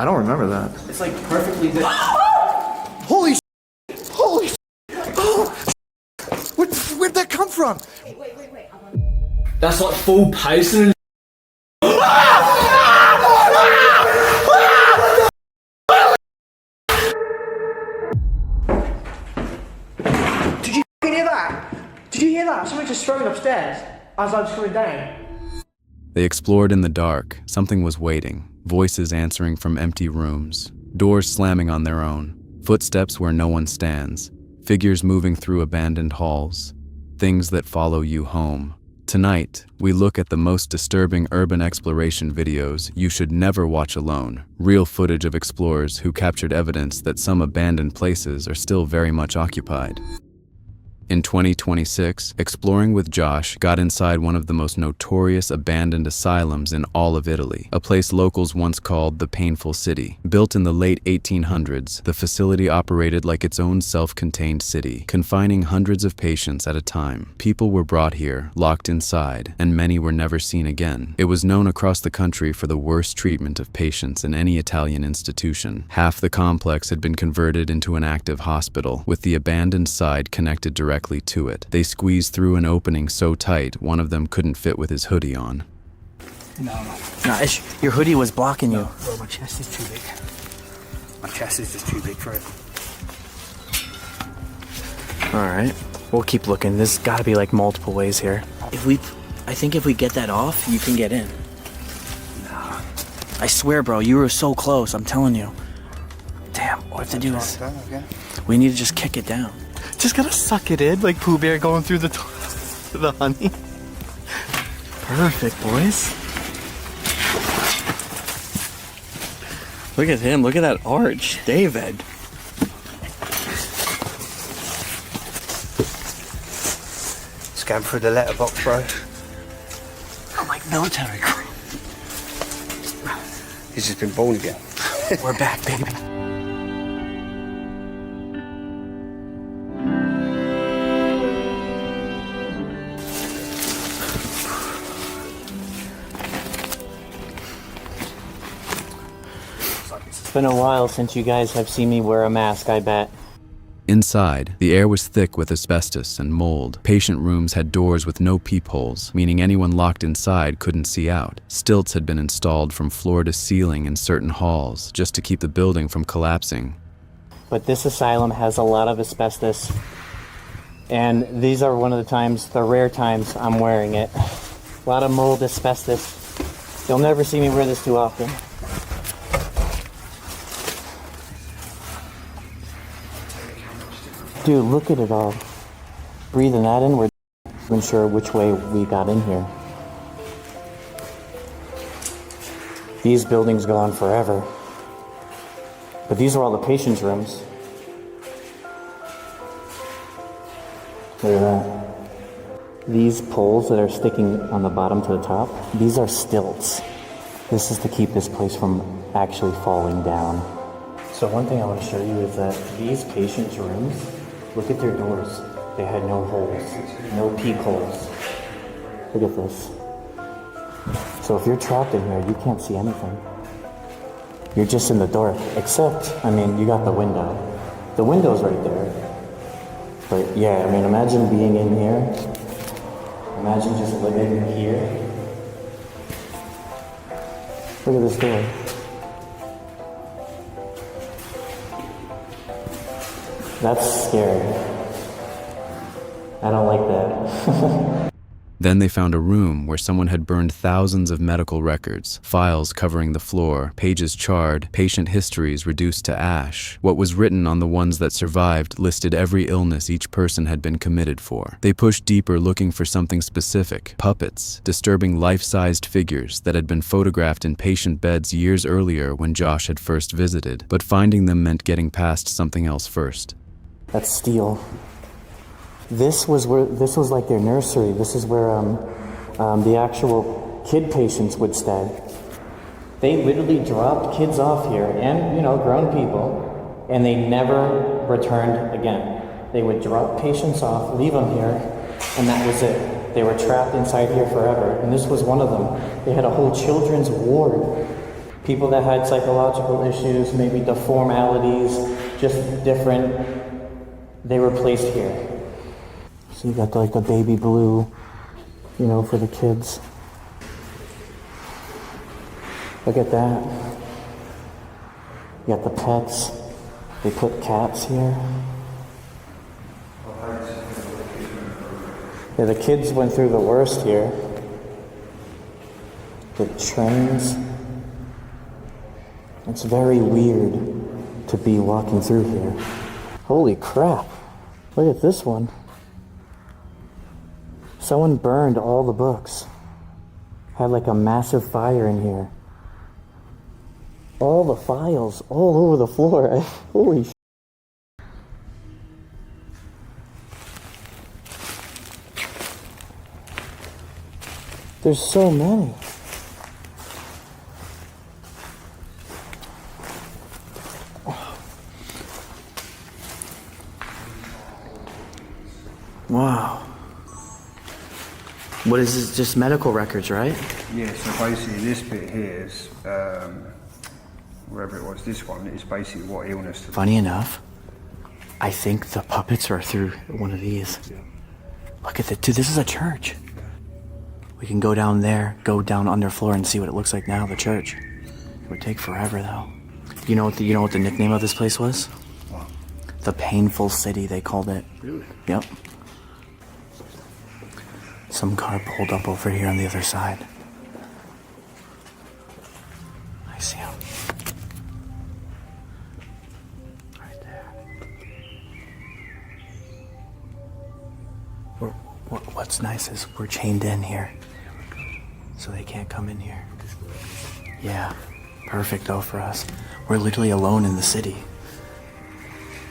I don't remember that. It's like perfectly good. Holy Holy Oh, where'd that come from? Wait. That's like full pacing. Did you hear that? Did you hear that? Something just thrown upstairs as I was coming down. They explored in the dark. Something was waiting. Voices answering from empty rooms. Doors slamming on their own. Footsteps where no one stands. Figures moving through abandoned halls. Things that follow you home. Tonight, we look at the most disturbing urban exploration videos you should never watch alone. Real footage of explorers who captured evidence that some abandoned places are still very much occupied. In 2026, Exploring with Josh got inside one of the most notorious abandoned asylums in all of Italy, a place locals once called the Painful City. Built in the late 1800s, the facility operated like its own self-contained city, confining hundreds of patients at a time. People were brought here, locked inside, and many were never seen again. It was known across the country for the worst treatment of patients in any Italian institution. Half the complex had been converted into an active hospital, with the abandoned side connected directly to it. They squeezed through an opening so tight, one of them couldn't fit with his hoodie on. No, your hoodie was blocking you. Bro, my chest is too big. My chest is just too big for it. Alright, we'll keep looking. There's gotta be like multiple ways here. I think if we get that off, you can get in. Nah. I swear, bro, you were so close, I'm telling you. Damn, what we have to do is... we need to just kick it down. Just gotta suck it in like Pooh Bear going through the honey. Perfect, boys. Look at him, look at that arch. David. Scan through the letterbox, bro. I'm like military. He's just been born again. We're back, baby. It's been a while since you guys have seen me wear a mask, I bet. Inside, the air was thick with asbestos and mold. Patient rooms had doors with no peepholes, meaning anyone locked inside couldn't see out. Stilts had been installed from floor to ceiling in certain halls, just to keep the building from collapsing. But this asylum has a lot of asbestos, and these are one of the rare times I'm wearing it. A lot of mold, asbestos. You'll never see me wear this too often. Dude, look at it all. Breathing that in, we're even sure which way we got in here. These buildings go on forever. But these are all the patients' rooms. Look at that. These poles that are sticking on the bottom to the top, these are stilts. This is to keep this place from actually falling down. So one thing I want to show you is that these patients' rooms, look at their doors. They had no holes, no peekholes. Look at this. So if you're trapped in here, you can't see anything. You're just in the dark, except, I mean, you got the window. The window's right there. But yeah, I mean, imagine being in here. Imagine just living here. Look at this door. That's scary. I don't like that. Then they found a room where someone had burned thousands of medical records, files covering the floor, pages charred, patient histories reduced to ash. What was written on the ones that survived listed every illness each person had been committed for. They pushed deeper looking for something specific, puppets, disturbing life-sized figures that had been photographed in patient beds years earlier when Josh had first visited, but finding them meant getting past something else first. That's steel. This was like their nursery. This is where the actual kid patients would stay. They literally dropped kids off here, and grown people, and they never returned again. They would drop patients off, leave them here, and that was it. They were trapped inside here forever, and this was one of them. They had a whole children's ward. People that had psychological issues, maybe deformalities, just different, they were placed here. So you got like the baby blue, you know, for the kids. Look at that. You got the pets. They put cats here. Yeah, the kids went through the worst here. The trains. It's very weird to be walking through here. Holy crap. Look at this one. Someone burned all the books. Had like a massive fire in here. All the files all over the floor. Holy shit. There's so many. Wow. What is this? Just medical records, right? Yeah, so basically this bit here is, wherever it was, this one is basically what illness... Funny enough, I think the puppets are through one of these. Yeah. Look at this. Dude, this is a church. We can go down there, go down underfloor and see what it looks like now, the church. It would take forever, though. You know what the nickname of this place was? What? The Painful City, they called it. Really? Yep. Some car pulled up over here on the other side. I see him. Right there. What's nice is we're chained in here. So they can't come in here. Yeah. Perfect though for us. We're literally alone in the city.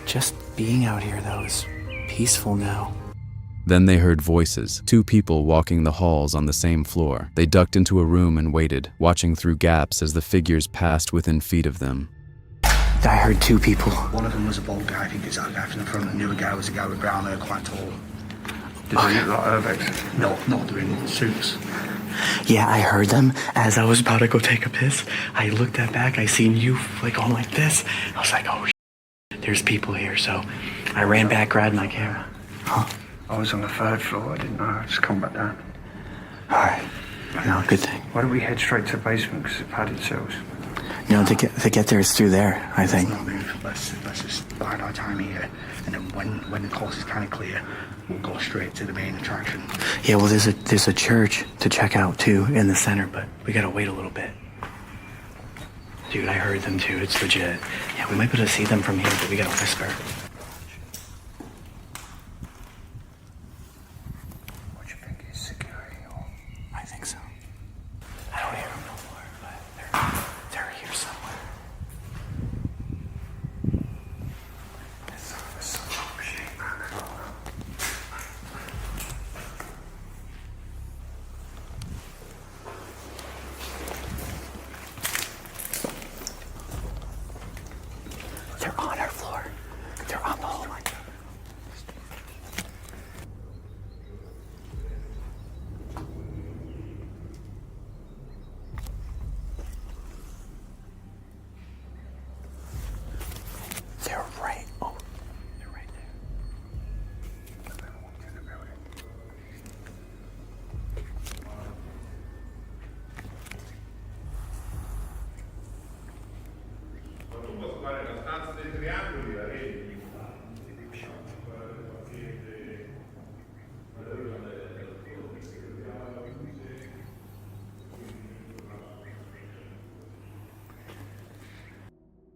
Just being out here though is peaceful now. Then they heard voices, 2 people walking the halls on the same floor. They ducked into a room and waited, watching through gaps as the figures passed within feet of them. I heard 2 people. One of them was a bald guy, I think it's that guy from the front, and the other guy was a guy with brown hair, quite tall. Did they look like urbex? No, not doing suits. Yeah, I heard them as I was about to go take a piss. I looked back, I seen you like going like this. I was like, oh shit, there's people here. So I ran back, grabbed my camera. Huh? I was on the 3rd floor, I didn't know, I just come back down. Alright, no, good thing. Why don't we head straight to the basement, because it's padded cells? No, to get there, it's through there, I think. Let's not move, let's just bide our time here, and then when the course is kind of clear, we'll go straight to the main attraction. Yeah, well, there's a church to check out too in the center, but we gotta wait a little bit. Dude, I heard them too. It's legit. Yeah, we might be able to see them from here, but we gotta whisper. What do you think is security or? I think so. I don't hear them no more, but they're here somewhere. It's such a machine, man. They're on our floor. They're on the hall. They're right. Oh, they're right there.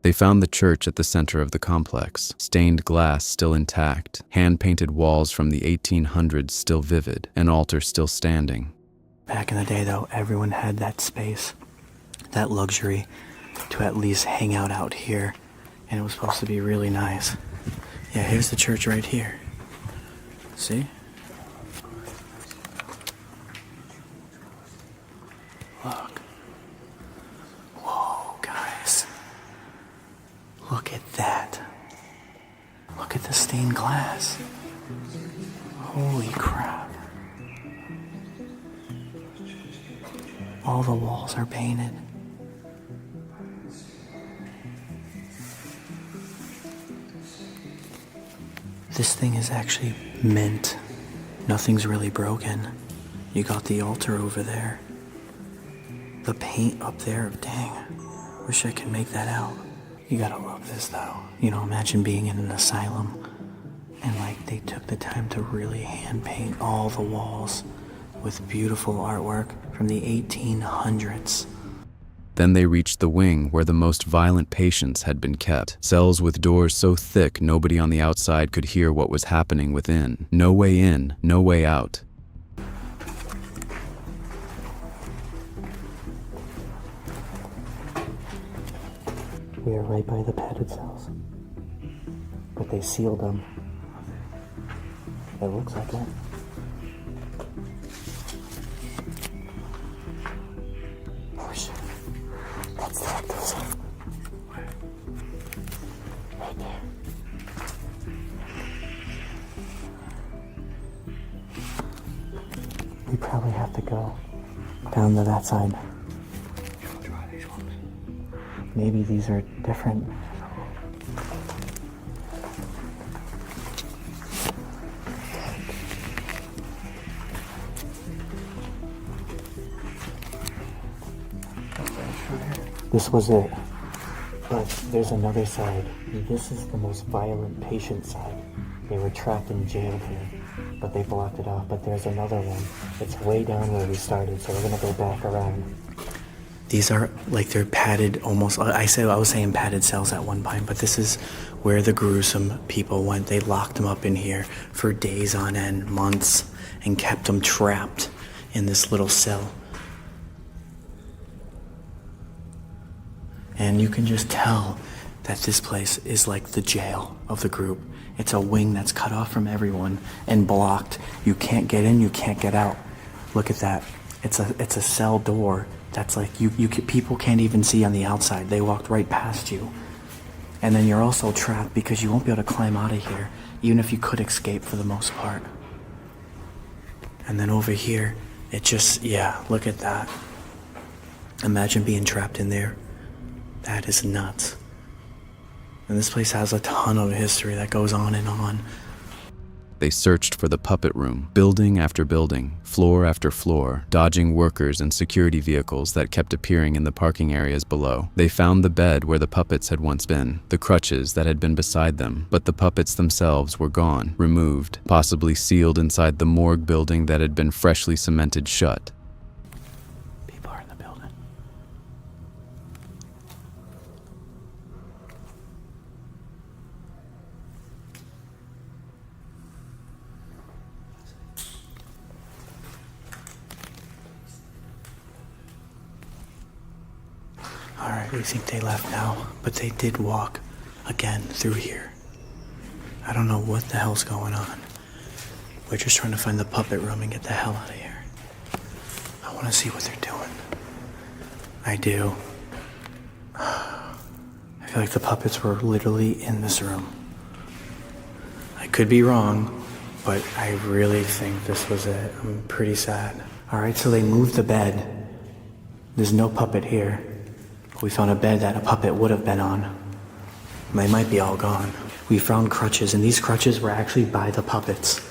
They found the church at the center of the complex, stained glass still intact, hand-painted walls from the 1800s still vivid, an altar still standing. Back in the day, though, everyone had that space, that luxury to at least hang out here, and it was supposed to be really nice. Yeah, here's the church right here. See? Look. Whoa, guys. Look at that. Look at the stained glass. Holy crap. All the walls are painted. This thing is actually mint. Nothing's really broken. You got the altar over there. The paint up there, dang. Wish I could make that out. You gotta love this though. You know, imagine being in an asylum and like they took the time to really hand paint all the walls with beautiful artwork from the 1800s. Then they reached the wing where the most violent patients had been kept. Cells with doors so thick nobody on the outside could hear what was happening within. No way in, no way out. We are right by the padded cells. But they sealed them. It looks like it. Oh shit. That's the active cell. Right there. We probably have to go down to that side. Maybe these are different. This was it. But there's another side. This is the most violent patient side. They were trapped in jail here, but they blocked it off. But there's another one. It's way down where we started, so we're gonna go back around. These are like they're padded almost. I was saying padded cells at one point, but this is where the gruesome people went. They locked them up in here for days on end, months, and kept them trapped in this little cell. And you can just tell that this place is like the jail of the group. It's a wing that's cut off from everyone and blocked. You can't get in, you can't get out. Look at that. It's a cell door that's like people can't even see on the outside. They walked right past you. And then you're also trapped because you won't be able to climb out of here, even if you could escape for the most part. And then over here, it just, yeah, look at that. Imagine being trapped in there. That is nuts. And this place has a ton of history that goes on and on. They searched for the puppet room, building after building, floor after floor, dodging workers and security vehicles that kept appearing in the parking areas below. They found the bed where the puppets had once been, the crutches that had been beside them, but the puppets themselves were gone, removed, possibly sealed inside the morgue building that had been freshly cemented shut. People are in the building. Alright, we think they left now, but they did walk again through here. I don't know what the hell's going on. We're just trying to find the puppet room and get the hell out of here. I want to see what they're doing. I do. I feel like the puppets were literally in this room. I could be wrong, but I really think this was it. I'm pretty sad. Alright, so they moved the bed. There's no puppet here. We found a bed that a puppet would have been on. They might be all gone. We found crutches, and these crutches were actually by the puppets.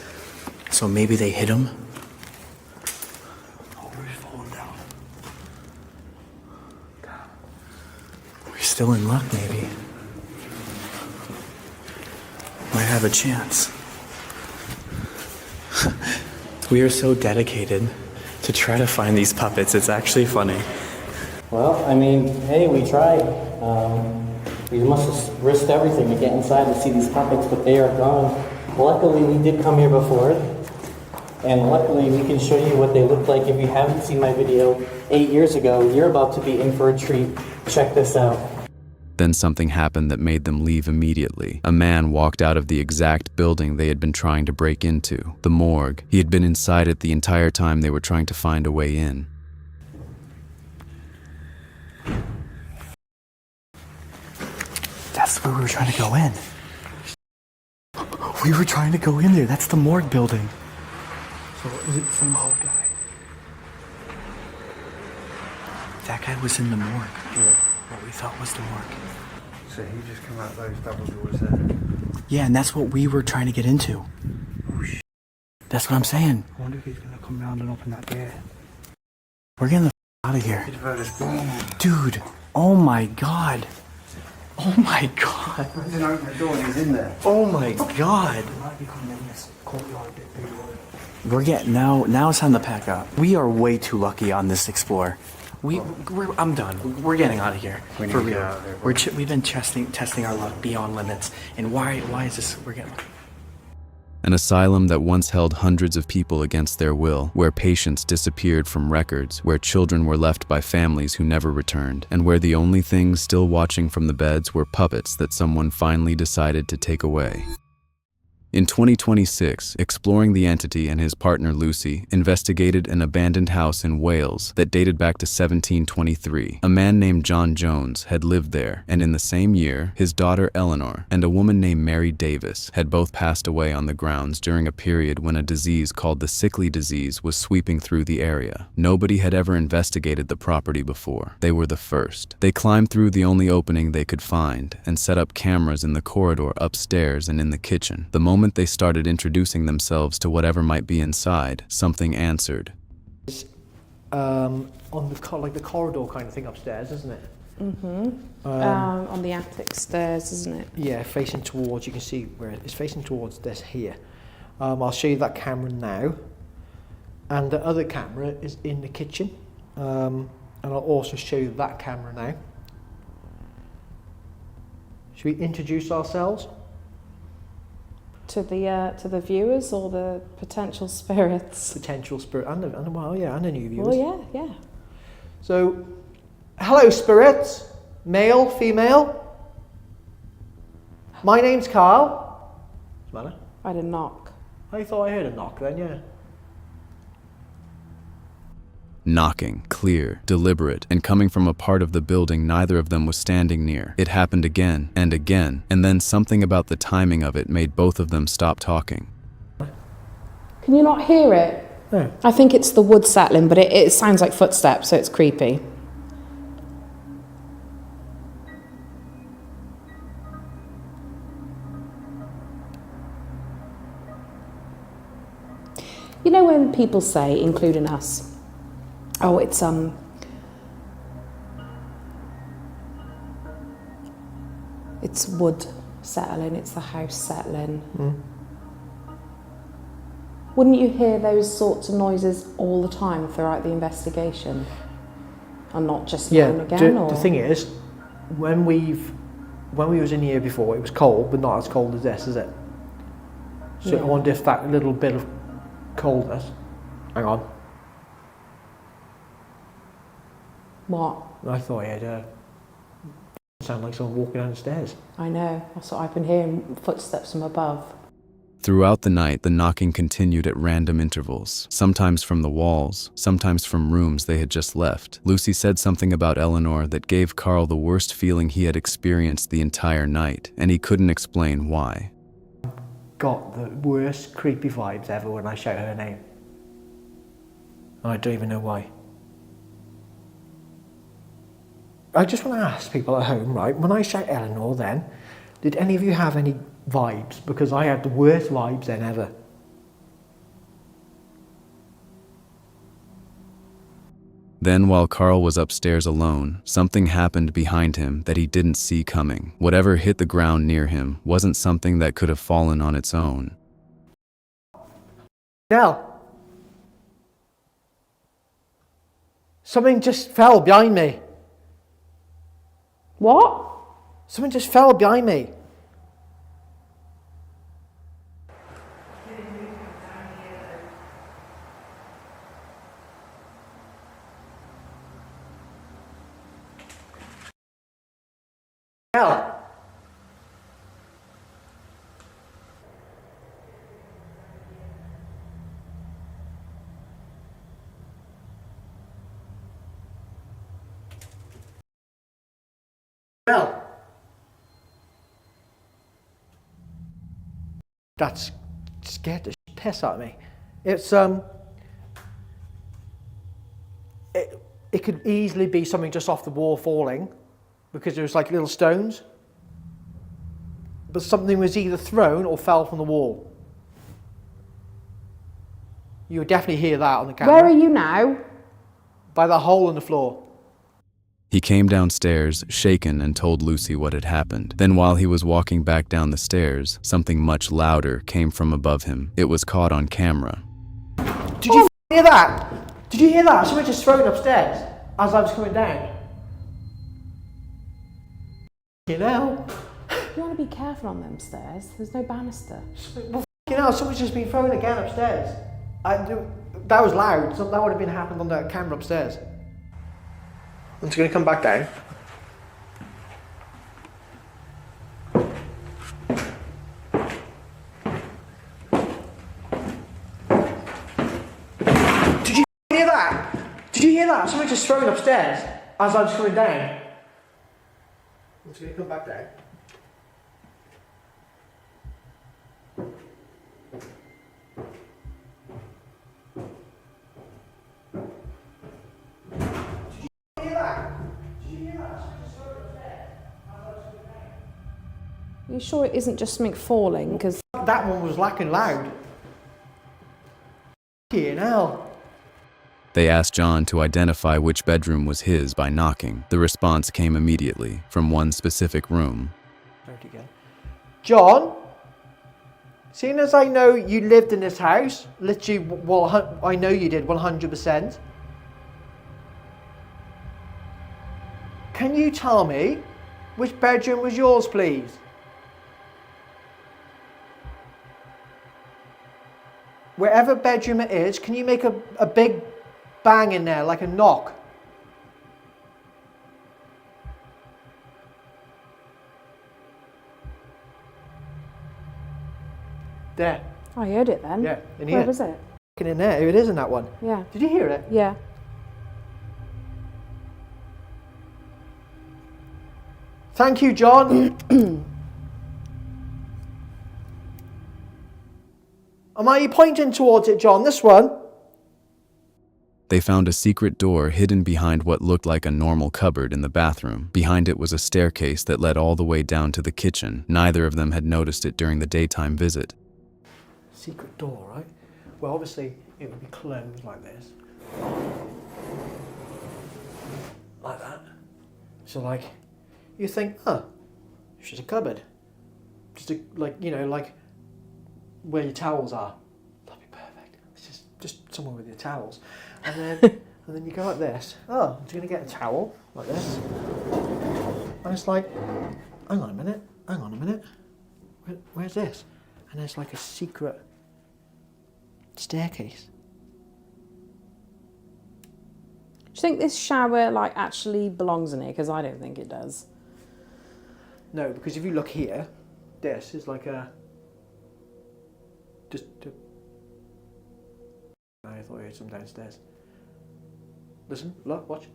So maybe they hid them. Oh, he's falling down. We're still in luck, maybe. Might have a chance. We are so dedicated to try to find these puppets. It's actually funny. Well, I mean, hey, we tried. We must have risked everything to get inside to see these puppets, but they are gone. Luckily, we did come here before, and luckily we can show you what they look like. If you haven't seen my video 8 years ago, you're about to be in for a treat. Check this out. Then something happened that made them leave immediately. A man walked out of the exact building they had been trying to break into, the morgue. He had been inside it the entire time they were trying to find a way in. That's where we were trying to go in. We were trying to go in there. That's the morgue building. So is it some old guy? That guy was in the morgue. What we thought was the morgue. So he just come out those double doors there. Yeah, and that's what we were trying to get into. That's what I'm saying. I wonder if he's gonna come round and open that gate. We're getting the out of here. Dude, oh my god. Oh my god. I didn't open the door and he's in there. Oh my god. He might be coming in this courtyard a bit bigger. We're getting now it's time to pack up. We are way too lucky on this Explorer. I'm done. We're getting out of here. We need For to real. get out of here, We've been testing our luck beyond limits. And why is this? We're getting. An asylum that once held hundreds of people against their will, where patients disappeared from records, where children were left by families who never returned, and where the only things still watching from the beds were puppets that someone finally decided to take away. In 2026, Exploring the Entity and his partner Lucy investigated an abandoned house in Wales that dated back to 1723. A man named John Jones had lived there, and in the same year, his daughter Eleanor and a woman named Mary Davis had both passed away on the grounds during a period when a disease called the sickly disease was sweeping through the area. Nobody had ever investigated the property before. They were the first. They climbed through the only opening they could find and set up cameras in the corridor upstairs and in the kitchen. The moment they started introducing themselves to whatever might be inside, something answered. On the corridor kind of thing upstairs, isn't it? On the attic stairs, isn't it? Yeah, facing towards, you can see where it's facing towards this here. I'll show you that camera now. And the other camera is in the kitchen. And I'll also show you that camera now. Should we introduce ourselves? To the viewers or the potential spirits? Potential spirit, and the new viewers. Well, yeah. So, hello spirits, male, female. My name's Carl. What's the matter? I had a knock. I thought I heard a knock then, yeah. Knocking, clear, deliberate, and coming from a part of the building neither of them was standing near. It happened again, and then something about the timing of it made both of them stop talking. Can you not hear it? No. I think it's the wood settling, but it sounds like footsteps, so it's creepy. You know when people say, including us, oh, it's wood settling, it's the house settling. Wouldn't you hear those sorts of noises all the time throughout the investigation? And not just now and again? The thing is, when we was in here before, it was cold, but not as cold as this, is it? So I wonder if that little bit of coldness, hang on. What? I thought it had sound like someone walking down the stairs. I know, that's what I've been hearing, footsteps from above. Throughout the night, the knocking continued at random intervals, sometimes from the walls, sometimes from rooms they had just left. Lucy said something about Eleanor that gave Carl the worst feeling he had experienced the entire night, and he couldn't explain why. Got the worst creepy vibes ever when I shout her name. I don't even know why. I just want to ask people at home, right, when I shout Eleanor then, did any of you have any vibes? Because I had the worst vibes then ever. Then, while Carl was upstairs alone, something happened behind him that he didn't see coming. Whatever hit the ground near him wasn't something that could have fallen on its own. Nell, something just fell behind me. What? Something just fell behind me. Nell. Nell. That's scared the piss out of me. It's it could easily be something just off the wall falling, because there's like little stones. but something was either thrown or fell from the wall. You would definitely hear that on the camera. Where are you now? By the hole in the floor. He came downstairs, shaken, and told Lucy what had happened. Then while he was walking back down the stairs, something much louder came from above him. It was caught on camera. Did you hear that? Did you hear that? Someone just threw it upstairs as I was coming down. You know? You want to be careful on them stairs. There's no banister. Well, you know, someone's just been thrown again upstairs. That was loud, so that would have been happened on the camera upstairs. I'm just going to come back down. Did you hear that? Did you hear that? Someone just thrown upstairs as I was coming down. I'm just going to come back down. Are you sure it isn't just something falling? Because that one was lacking loud. Fucking hell. They asked John to identify which bedroom was his by knocking. The response came immediately from one specific room. John, seeing as I know you lived in this house, literally, well, I know you did 100%. Can you tell me which bedroom was yours, please? Wherever bedroom it is, can you make a big bang in there, like a knock? There. I heard it then. Yeah, in here. Where was it? In there. It is in that one. Yeah. Did you hear it? Yeah. Thank you, John. Are you pointing towards it, John? This one? They found a secret door hidden behind what looked like a normal cupboard in the bathroom. Behind it was a staircase that led all the way down to the kitchen. Neither of them had noticed it during the daytime visit. Secret door, right? Well, obviously, it would be closed like this. Like that. So, like, you think, it's just a cupboard. Just like where your towels are. That'd be perfect. It's just somewhere with your towels. And then you go like this. Oh, I'm just going to get a towel like this. And it's like, hang on a minute. Where's this? And there's like a secret staircase. Do you think this shower actually belongs in here? Because I don't think it does. No, because if you look here, this is like a... I thought I heard some downstairs. Listen, look, watch.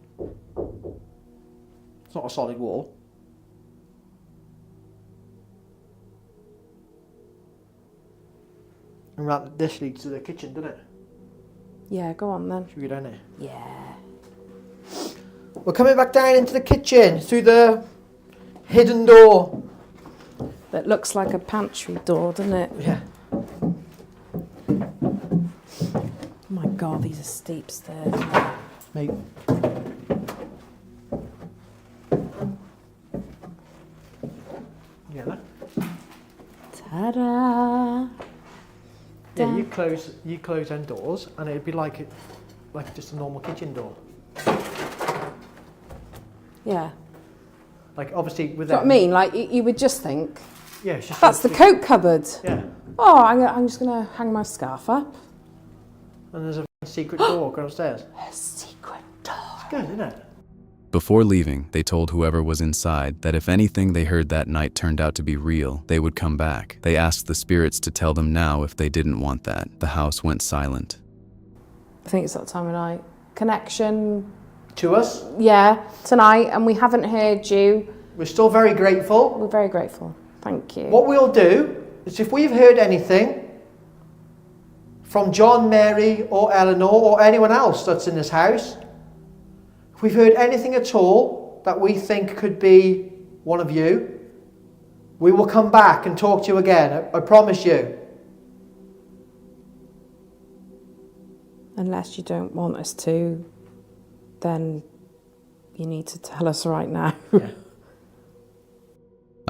It's not a solid wall. And that this leads to the kitchen, doesn't it? Yeah, go on then. Should we go down there? Yeah. We're coming back down into the kitchen through the hidden door. That looks like a pantry door, doesn't it? Yeah. Oh my God, these are steep stairs. Mate. Yeah. Ta-da! Yeah, you close them doors, and it'd be like just a normal kitchen door. Yeah. Like obviously with That's that. what I mean. Like you would just think. Yeah, it's just That's the coat cupboard. Yeah. Oh, I'm just gonna hang my scarf up. And there's a secret door going upstairs. A secret door. It's good, isn't it? Before leaving, they told whoever was inside that if anything they heard that night turned out to be real, they would come back. They asked the spirits to tell them now if they didn't want that. The house went silent. I think it's that time of night. Connection. To us. Yeah, tonight, and we haven't heard you. We're still very grateful. We're very grateful. Thank you. What we'll do is if we've heard anything from John, Mary, or Eleanor, or anyone else that's in this house, if we've heard anything at all that we think could be one of you, We will come back and talk to you again. I promise you. Unless you don't want us to, then you need to tell us right now. Yeah.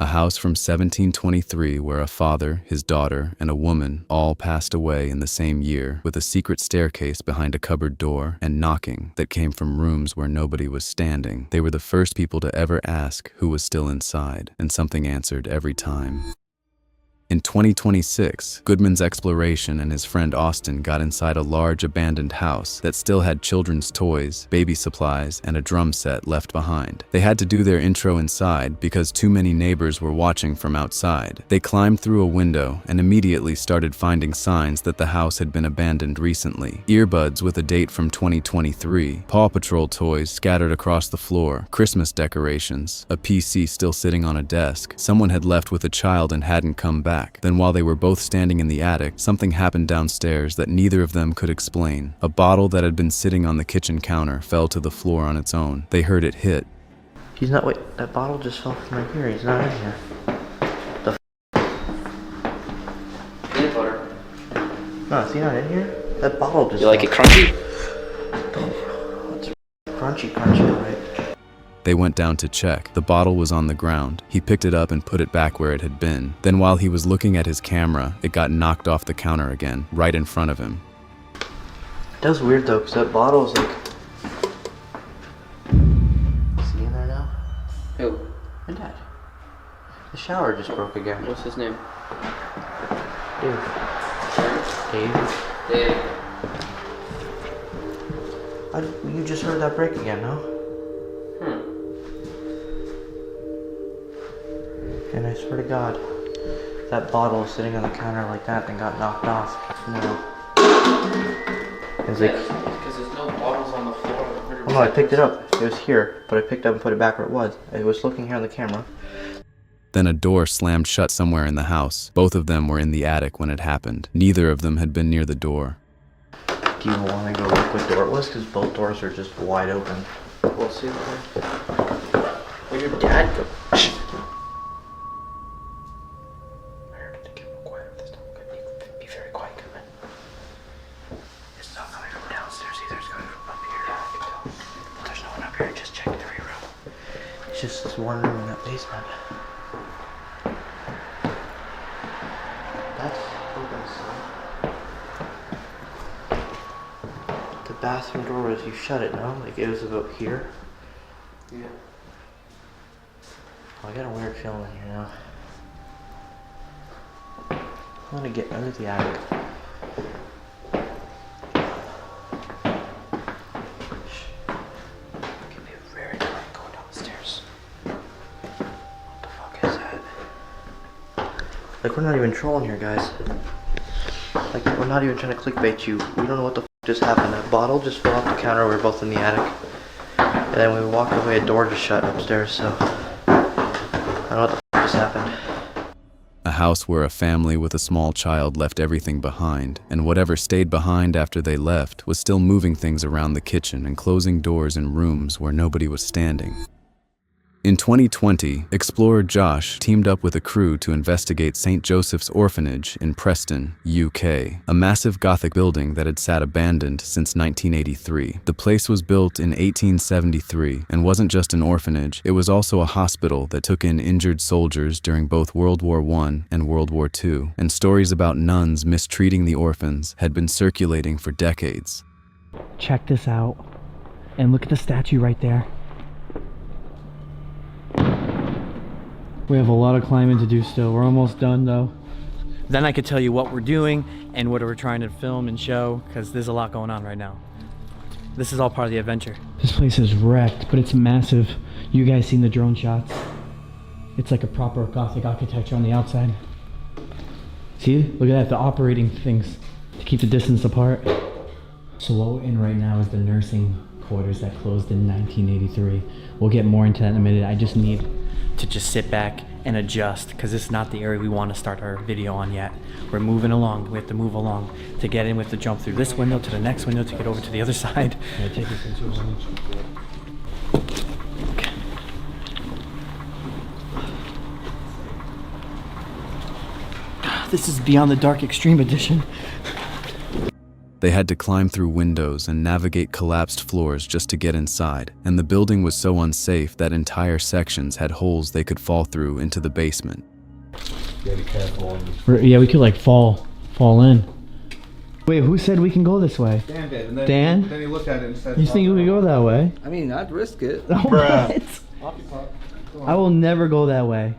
A house from 1723 where a father, his daughter, and a woman all passed away in the same year, with a secret staircase behind a cupboard door and knocking that came from rooms where nobody was standing. They were the first people to ever ask who was still inside, and something answered every time. In 2026, Goodman's exploration and his friend Austin got inside a large abandoned house that still had children's toys, baby supplies, and a drum set left behind. They had to do their intro inside because too many neighbors were watching from outside. They climbed through a window and immediately started finding signs that the house had been abandoned recently. Earbuds with a date from 2023, Paw Patrol toys scattered across the floor, Christmas decorations, a PC still sitting on a desk. Someone had left with a child and hadn't come back. Then while they were both standing in the attic, something happened downstairs that neither of them could explain. A bottle that had been sitting on the kitchen counter fell to the floor on its own. They heard it hit. He's not, wait, that bottle just fell from right here. He's not in here. The Peanut butter. No, is he not in here? That bottle just You like it crunchy? It's crunchy, alright. They went down to check. The bottle was on the ground. He picked it up and put it back where it had been. Then while he was looking at his camera, it got knocked off the counter again, right in front of him. That was weird though, because that bottle was like... Is he in there now? Who? My dad. The shower just broke again. What's his name? Dave. You just heard that break again, no? And I swear to God, that bottle was sitting on the counter like that and got knocked off. No. It was like... Because there's no bottles on the floor. Oh no, I picked it up. It was here, but I picked it up and put it back where it was. I was looking here on the camera. Then a door slammed shut somewhere in the house. Both of them were in the attic when it happened. Neither of them had been near the door. Do you want to go look what door it was? Because both doors are just wide open. We'll see. Where'd your dad go? Shh. I heard it. Get real quiet this time. Be very quiet, come in. It's not coming from downstairs either. It's coming from up here. Yeah, I can tell. Well, there's no one up here. Just check every room. It's just this one room in that basement. That's open, son. The bathroom door was, you shut it, no? Like it was about here? Yeah. Oh, I got a weird feeling in here now. I'm gonna get under the attic. Shh. It can be very dark going downstairs. What the fuck is that? Like, we're not even trolling here, guys. Like, we're not even trying to clickbait you. We don't know what the fuck just happened. That bottle just fell off the counter. We were both in the attic. And then we walked away, a door just shut upstairs, so... I don't know what the f just happened. A house where a family with a small child left everything behind, and whatever stayed behind after they left was still moving things around the kitchen and closing doors in rooms where nobody was standing. In 2020, explorer Josh teamed up with a crew to investigate St. Joseph's Orphanage in Preston, UK, a massive Gothic building that had sat abandoned since 1983. The place was built in 1873 and wasn't just an orphanage, it was also a hospital that took in injured soldiers during both World War I and World War II, and stories about nuns mistreating the orphans had been circulating for decades. Check this out, and look at the statue right there. We have a lot of climbing to do still. We're almost done though. Then I could tell you what we're doing and what we're trying to film and show, because there's a lot going on right now. This is all part of the adventure. This place is wrecked, but it's massive. You guys seen the drone shots? It's like a proper Gothic architecture on the outside. See, look at that, the operating things to keep the distance apart. So what we're in right now is the nursing quarters that closed in 1983. We'll get more into that in a minute. I just need to just sit back and adjust, because this is not the area we want to start our video on yet. We're moving along. We have to move along to get in. We have to jump through this window to the next window to get over to the other side. Yeah, take this into a window. Okay. This is Beyond the Dark Extreme Edition. They had to climb through windows and navigate collapsed floors just to get inside, and the building was so unsafe that entire sections had holes they could fall through into the basement. Be careful. Yeah, we could like fall in. Wait, who said we can go this way? Dan did. And then, Dan? Then he looked at it and said, You think we could go that way? I mean, I'd risk it. Oh, what? I will never go that way.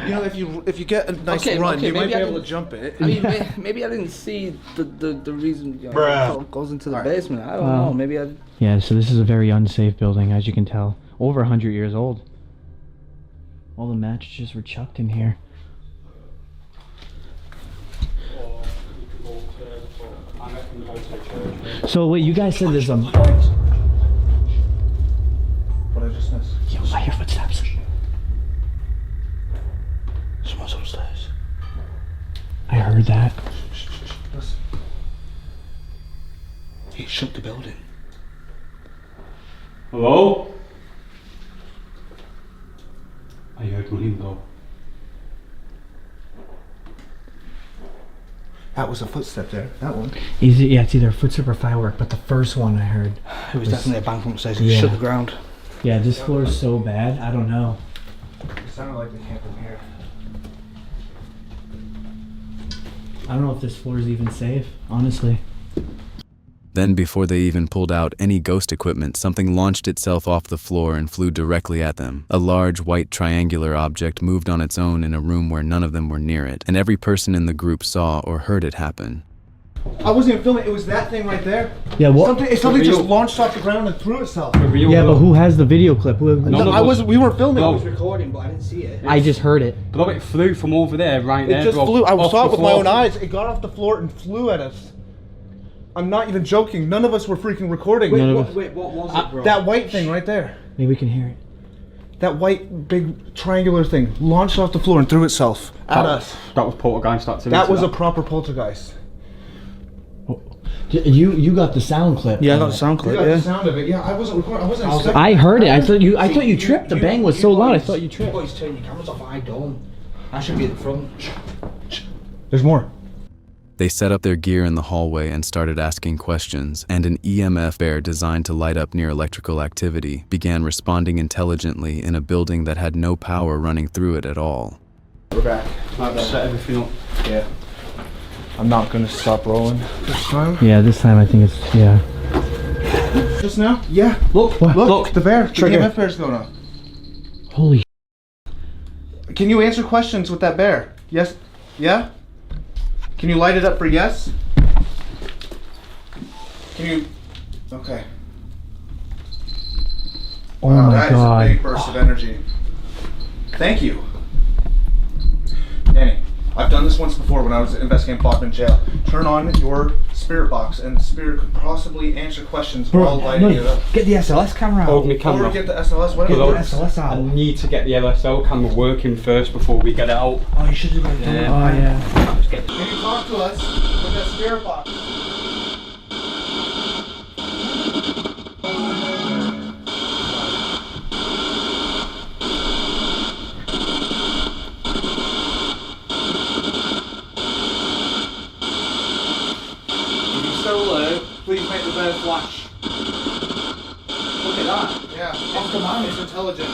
You know, if you get a nice run, you might be able to jump it. I mean, maybe I didn't see the reason it goes into the basement. I don't know. Maybe I. Yeah, so this is a very unsafe building, as you can tell. Over 100 years old. All the mattresses were chucked in here. So wait, you guys said there's a... What I just missed. Yo, I hear footsteps. Someone's upstairs. I heard that. Listen. He shook the building. Hello? I heard him go. That was a footstep there. That one. Is it? Yeah, it's either a footstep or firework, but the first one I heard. It was definitely a bang from upstairs. It Yeah. shook the ground. Yeah, this floor is so bad. I don't know. It sounded like they came from here. I don't know if this floor is even safe, honestly. Then, before they even pulled out any ghost equipment, something launched itself off the floor and flew directly at them. A large, white, triangular object moved on its own in a room where none of them were near it, and every person in the group saw or heard it happen. I wasn't even filming. It was that thing right there. Yeah, what? Something just launched off the ground and threw itself. Yeah, but who has the video clip? No, I wasn't. We weren't filming. No. I was recording, but I didn't see it. I just heard it. Bro, it flew from over there, right there. It just bro, flew. I off saw the it with my floor. own eyes. It got off the floor and flew at us. I'm not even joking. None of us were freaking recording. What was it, bro? That white thing right there. Maybe we can hear it. That white big triangular thing launched off the floor and threw itself at us. That was poltergeist activity. That was a proper poltergeist. You got the sound clip. Yeah, I got the sound clip. The sound of it. Yeah, I wasn't recording. I wasn't expecting. I heard it. I thought you tripped. The bang was so loud. I thought you tripped. You guys turn your cameras off. I don't. I should be at the front. There's more. They set up their gear in the hallway and started asking questions, and an EMF bear designed to light up near electrical activity began responding intelligently in a building that had no power running through it at all. We're back. I've set everything up. Yeah. I'm not gonna stop rolling this time. Yeah, this time I think it's yeah. Just now? Yeah. Look, Look, the bear. Trigger. The EMF bear's going on. Holy. Can you answer questions with that bear? Yes. Yeah? Can you light it up for yes? Can you? Okay. Oh my That God. is a big burst of energy. Thank you. Danny, I've done this once before when I was investigating Bachman jail. Turn on your spirit box and the spirit could possibly answer questions while lighting it up. Get the SLS camera out. Hold me camera. Or get the SLS, whatever. Hello. it is. SLS I out. need to get the LSL camera working first before we get it out. Oh, you should have done that. Oh yeah. Can you talk to us with that spirit box? If you're still there, please make the bear flash. Look at that. Yeah. Off command. It's intelligent.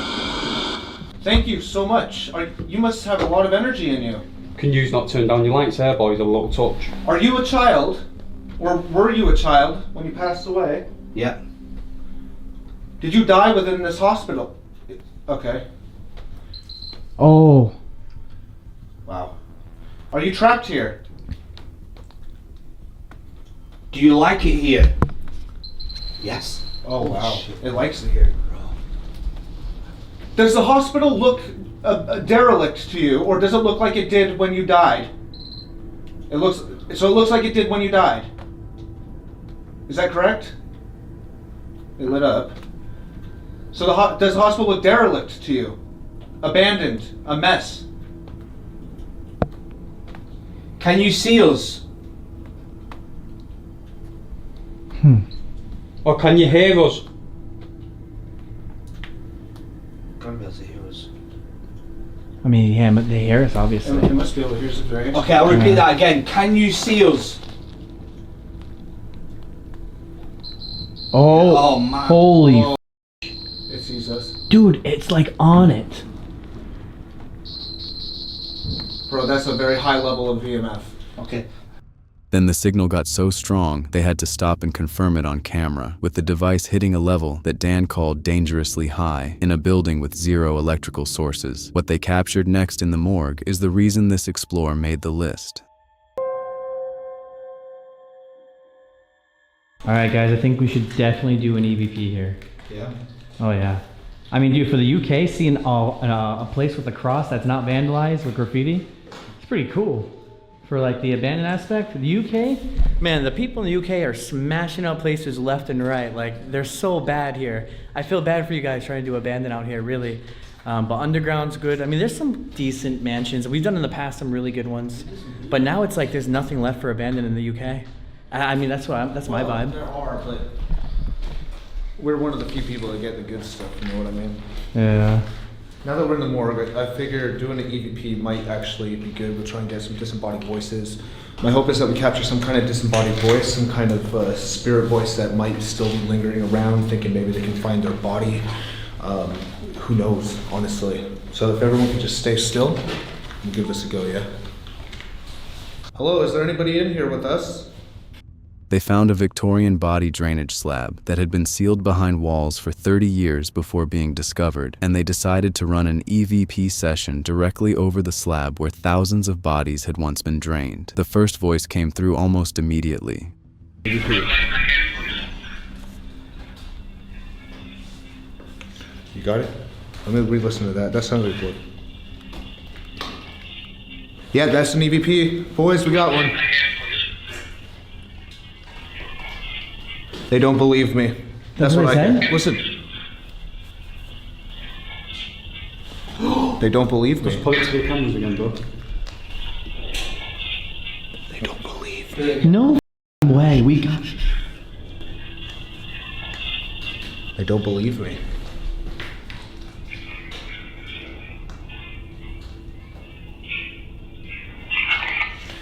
Thank you so much. You must have a lot of energy in you. Can you not turn down your lights there, boys? A little touch. Are you a child? Or were you a child when you passed away? Yeah. Did you die within this hospital? Okay. Oh. Wow. Are you trapped here? Do you like it here? Yes. Oh wow. It likes it here. Does the hospital look derelict to you, or does it look like it did when you died? It looks like it did when you died. Is that correct? It lit up. So does the hospital look derelict to you? Abandoned, a mess. Can you see us? Or can you hear us? Can't be able to hear us. I mean, yeah, but they hear us, obviously. They must be able to hear us very. Okay, I'll repeat that again. Can you see us? Oh, man. holy It sees us. dude, it's like on it. Bro, that's a very high level of VMF. Okay. Then the signal got so strong, they had to stop and confirm it on camera, with the device hitting a level that Dan called dangerously high in a building with 0 electrical sources. What they captured next in the morgue is the reason this explorer made the list. All right, guys, I think we should definitely do an EVP here. Yeah. Oh, yeah. I mean, dude, for the UK, seeing a place with a cross that's not vandalized with graffiti, it's pretty cool. For like the abandoned aspect, the UK, man, the people in the UK are smashing out places left and right. Like, they're so bad here. I feel bad for you guys trying to do abandoned out here, really. But underground's good. I mean, there's some decent mansions. We've done in the past some really good ones. But now it's like there's nothing left for abandoned in the UK. I mean, that's my vibe. There are, but we're one of the few people that get the good stuff, you know what I mean? Yeah. Now that we're in the morgue, I figure doing an EVP might actually be good. We'll try and get some disembodied voices. My hope is that we capture some kind of disembodied voice, some kind of spirit voice that might still be lingering around, thinking maybe they can find their body. Who knows, honestly. So if everyone can just stay still and give this a go, yeah? Hello, is there anybody in here with us? They found a Victorian body drainage slab that had been sealed behind walls for 30 years before being discovered, and they decided to run an EVP session directly over the slab where thousands of bodies had once been drained. The first voice came through almost immediately. You got it? Let me re-listen to that. That sounds like good. Yeah, that's an EVP. Boys, we got one. They don't believe me. That's what I said? Listen. They don't believe me. Just point to the cameras again, bro. They don't believe me. No way. We got. They don't believe me.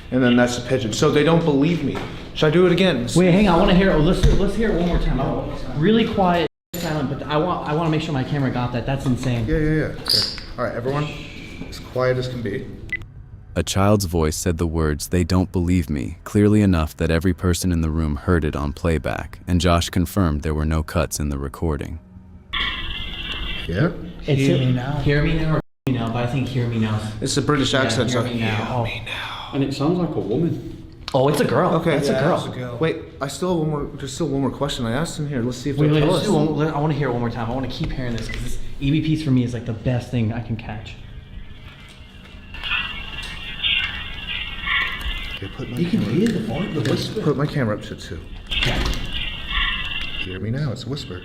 And then that's the pigeon. So they don't believe me. Should I do it again? Wait, hang on. I want to hear it. Let's hear it one more time. Really quiet, silent, but I want to make sure my camera got that. That's insane. Yeah. Okay. All right, everyone, as quiet as can be. A child's voice said the words, "They don't believe me," clearly enough that every person in the room heard it on playback, and Josh confirmed there were no cuts in the recording. Yeah? Hear me now. Hear me now or me now, but I think hear me now. It's a British accent, hear so me now. And it sounds like a woman. Oh, it's a girl. Okay, it's a girl. Wait, I still have one more. There's still one more question I asked in here. Let's see if Wait, they'll tell let's us. do one. I want to hear it one more time. I want to keep hearing this because this EVPs for me is like the best thing I can catch. Okay, you can hear the whisper. Put my camera up to 2. Hear me now. It's a whisper.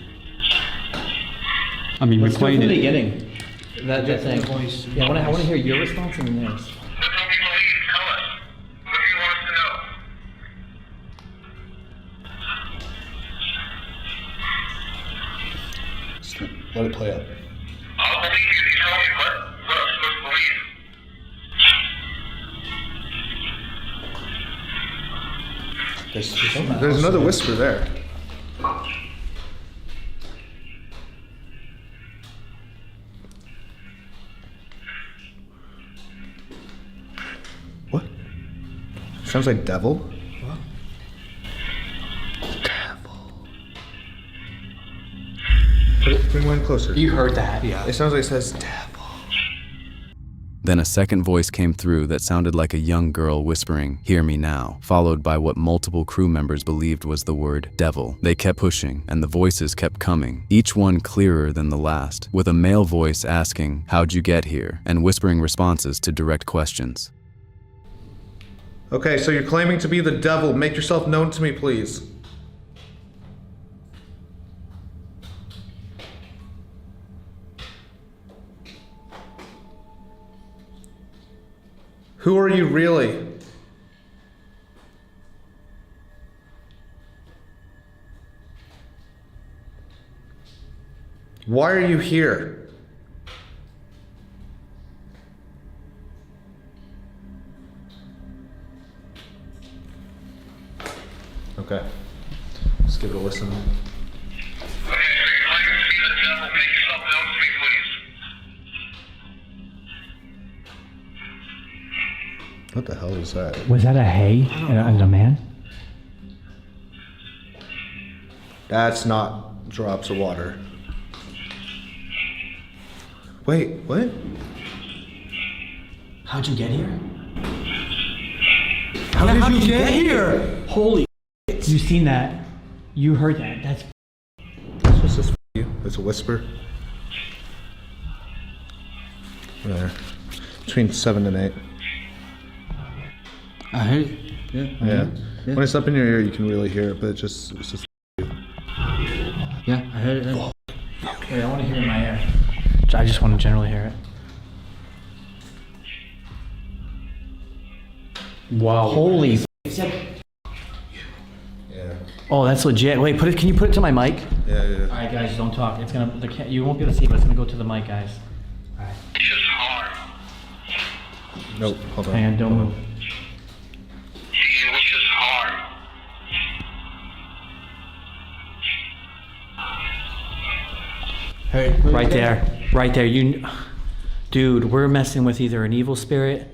I mean, we're Let's go playing from the it. beginning. That thing. Yeah, I want to hear your response and then theirs. Let it play out. I'll believe you if you tell me what I'm supposed to believe. There's another whisper there. What? Sounds like devil. What? Bring mine closer. You heard that? Yeah. It sounds like it says devil. Then a second voice came through that sounded like a young girl whispering, "Hear me now," followed by what multiple crew members believed was the word devil. They kept pushing, and the voices kept coming, each one clearer than the last, with a male voice asking, "How'd you get here?" and whispering responses to direct questions. Okay, so you're claiming to be the devil. Make yourself known to me, please. Who are you really? Why are you here? Okay. Let's give it a listen. Okay, so if I can see the devil, make yourself known to me, please. What the hell was that? Was that a hay and a man? That's not drops of water. Wait, what? How'd you get here? How did you get here? Holy shit. You seen that? You heard that? That's What's this for you? It's a whisper. There. Between 7 and 8. I heard it. Yeah. Yeah. When it's up in your ear, you can really hear it, but it's just. Yeah, I heard it. Wait, I want to hear it in my ear. I just want to generally hear it. Wow. Holy Yeah. Oh, that's legit. Wait, can you put it to my mic? Yeah. Alright guys, don't talk. It's gonna you won't be able to see it, but it's gonna go to the mic, guys. Alright. It's just hard. Nope. Hold on. Hang on, don't move. It was just hard. Hey, Right there. Dude, we're messing with either an evil spirit,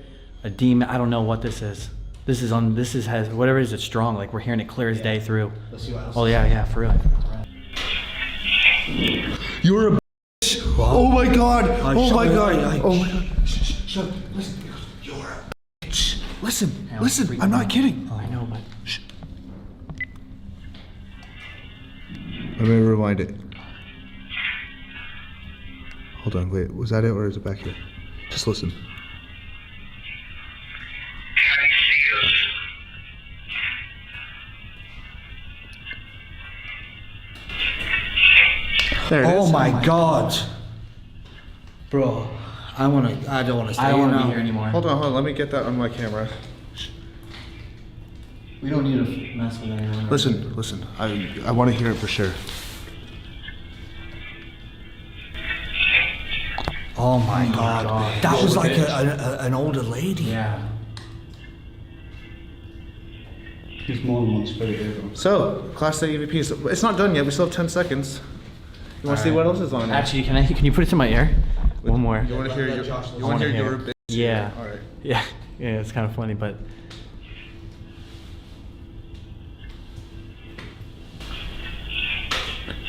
a demon. I don't know what this is. This has whatever it is. It's strong. Like we're hearing it clear as day through. Let's see what else. Oh yeah, for real. You're a bitch. Oh my god. Oh my god. Oh my god. Shut up. Listen. You're a bitch. Listen. I'm not kidding. Oh, I know, but Let me rewind it. Hold on, wait. Was that it or is it back here? Just listen. Can you see us? There it is. Oh my god. Bro, I don't want to stay I don't want to now. be here anymore. Hold on. Let me get that on my camera. We don't need to mess with anyone. Listen. I want to hear it for sure. Oh my god. That was like an older lady. Yeah. There's more than one spirit here, though. So, Class A EVPs. It's not done yet. We still have 10 seconds. You want to see what else is on it? Actually, can you put it to my ear? One more. You want to hear your bitch? Yeah. All right. Yeah, it's kind of funny, but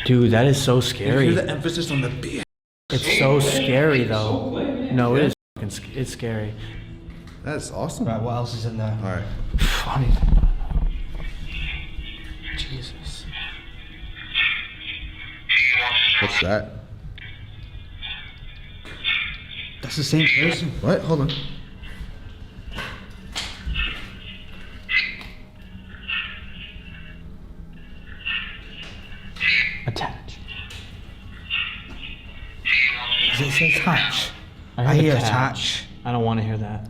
dude, that is so scary. Hear the emphasis on the B. It's so scary though. No, it is. It's scary. That's awesome. Right, what else is in there? All right. Funny. Jesus. What's that? That's the same person. What? Hold on. Attach. Does it say attach? heard I hear attach. I don't want to hear that.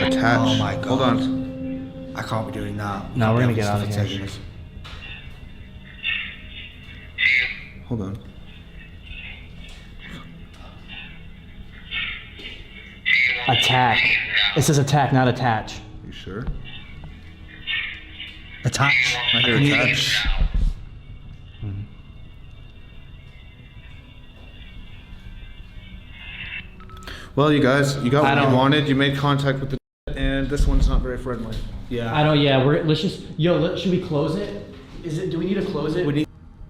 Attach. Oh my god. Hold on. I can't be doing that. No, we're gonna get Stuff out of for here. taking us. Hold on. Attack. It says attack, not attach. You sure? Attach. I hear can hear attach. Well, you guys, you got what you wanted. You made contact with the and this one's not very friendly. Yeah. I don't. Yeah, let's just. Should we close it? Do we need to close it?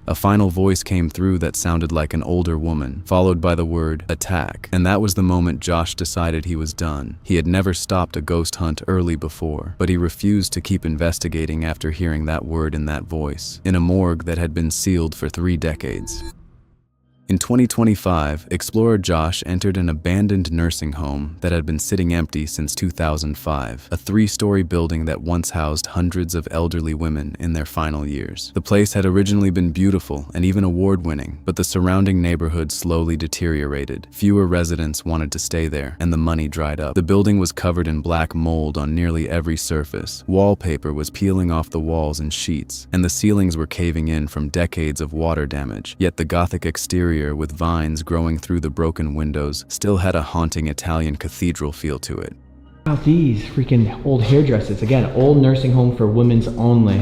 A final voice came through that sounded like an older woman, followed by the word attack. And that was the moment Josh decided he was done. He had never stopped a ghost hunt early before, but he refused to keep investigating after hearing that word in that voice, in a morgue that had been sealed for 3 decades. In 2025, explorer Josh entered an abandoned nursing home that had been sitting empty since 2005, a 3-story building that once housed hundreds of elderly women in their final years. The place had originally been beautiful and even award-winning, but the surrounding neighborhood slowly deteriorated. Fewer residents wanted to stay there, and the money dried up. The building was covered in black mold on nearly every surface. Wallpaper was peeling off the walls in sheets, and the ceilings were caving in from decades of water damage. Yet the Gothic exterior, with vines growing through the broken windows, still had a haunting Italian cathedral feel to it. About these freaking old hairdressers. Again, old nursing home for women's only.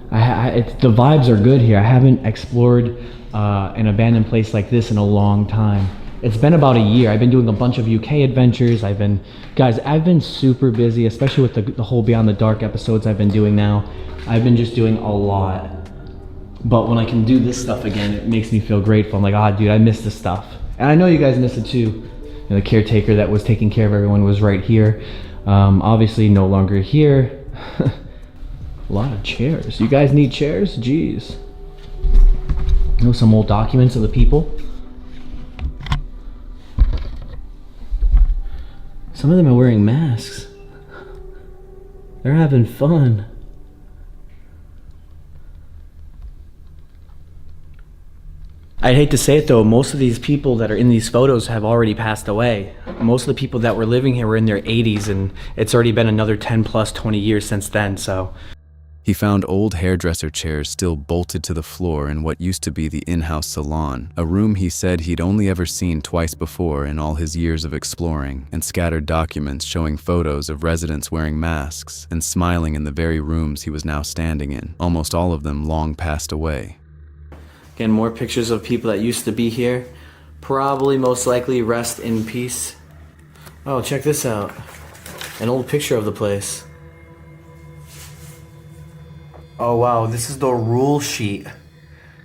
The vibes are good here. I haven't explored an abandoned place like this in a long time. It's been about a year. I've been doing a bunch of UK adventures. I've been super busy, especially with the whole Beyond the Dark episodes I've been doing now. I've been just doing a lot. But when I can do this stuff again, it makes me feel grateful. I'm like, ah, dude, I miss this stuff. And I know you guys miss it too. You know, the caretaker that was taking care of everyone was right here. Obviously no longer here. A lot of chairs. You guys need chairs? Jeez. You know, some old documents of the people. Some of them are wearing masks. They're having fun. I'd hate to say it though, most of these people that are in these photos have already passed away. Most of the people that were living here were in their 80s, and it's already been another 10 plus 20 years since then, so. He found old hairdresser chairs still bolted to the floor in what used to be the in-house salon, a room he said he'd only ever seen twice before in all his years of exploring, and scattered documents showing photos of residents wearing masks and smiling in the very rooms he was now standing in, almost all of them long passed away. Again, more pictures of people that used to be here. Probably most likely rest in peace. Oh, check this out. An old picture of the place. Oh wow, this is the rule sheet.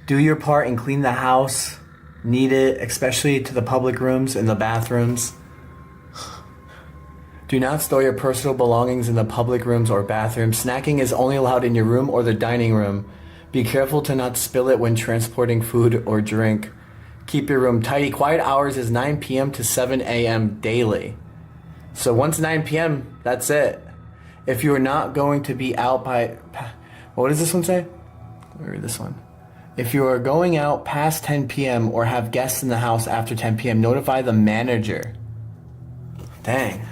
Do your part and clean the house. Need it, especially to the public rooms and the bathrooms. Do not store your personal belongings in the public rooms or bathrooms. Snacking is only allowed in your room or the dining room. Be careful to not spill it when transporting food or drink. Keep your room tidy. Quiet hours is 9 p.m. to 7 a.m. daily. So once 9 p.m., that's it. If you are not going to be out by... What does this one say? Let me read this one. If you are going out past 10 p.m. or have guests in the house after 10 p.m., notify the manager. Dang.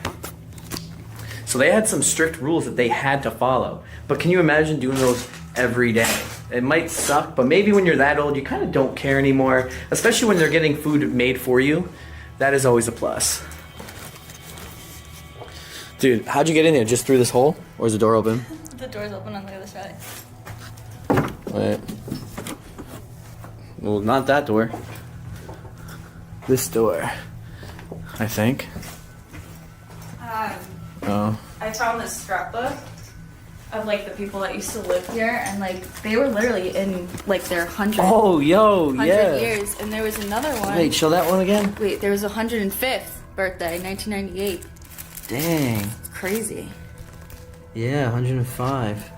So they had some strict rules that they had to follow. But can you imagine doing those every day? It might suck, but maybe when you're that old, you kind of don't care anymore, especially when they're getting food made for you. That is always a plus. Dude, how'd you get in there? Just through this hole? Or is the door open? The door's open on the other side. Wait. Well, not that door. This door, I think. Oh. I found this scrapbook of like the people that used to live here, and like they were literally in like their 100. Oh, yo, 100 yeah. years, and there was another one. Wait, show that one again. Wait, there was a 105th birthday, 1998. Dang. It's crazy. Yeah, 105.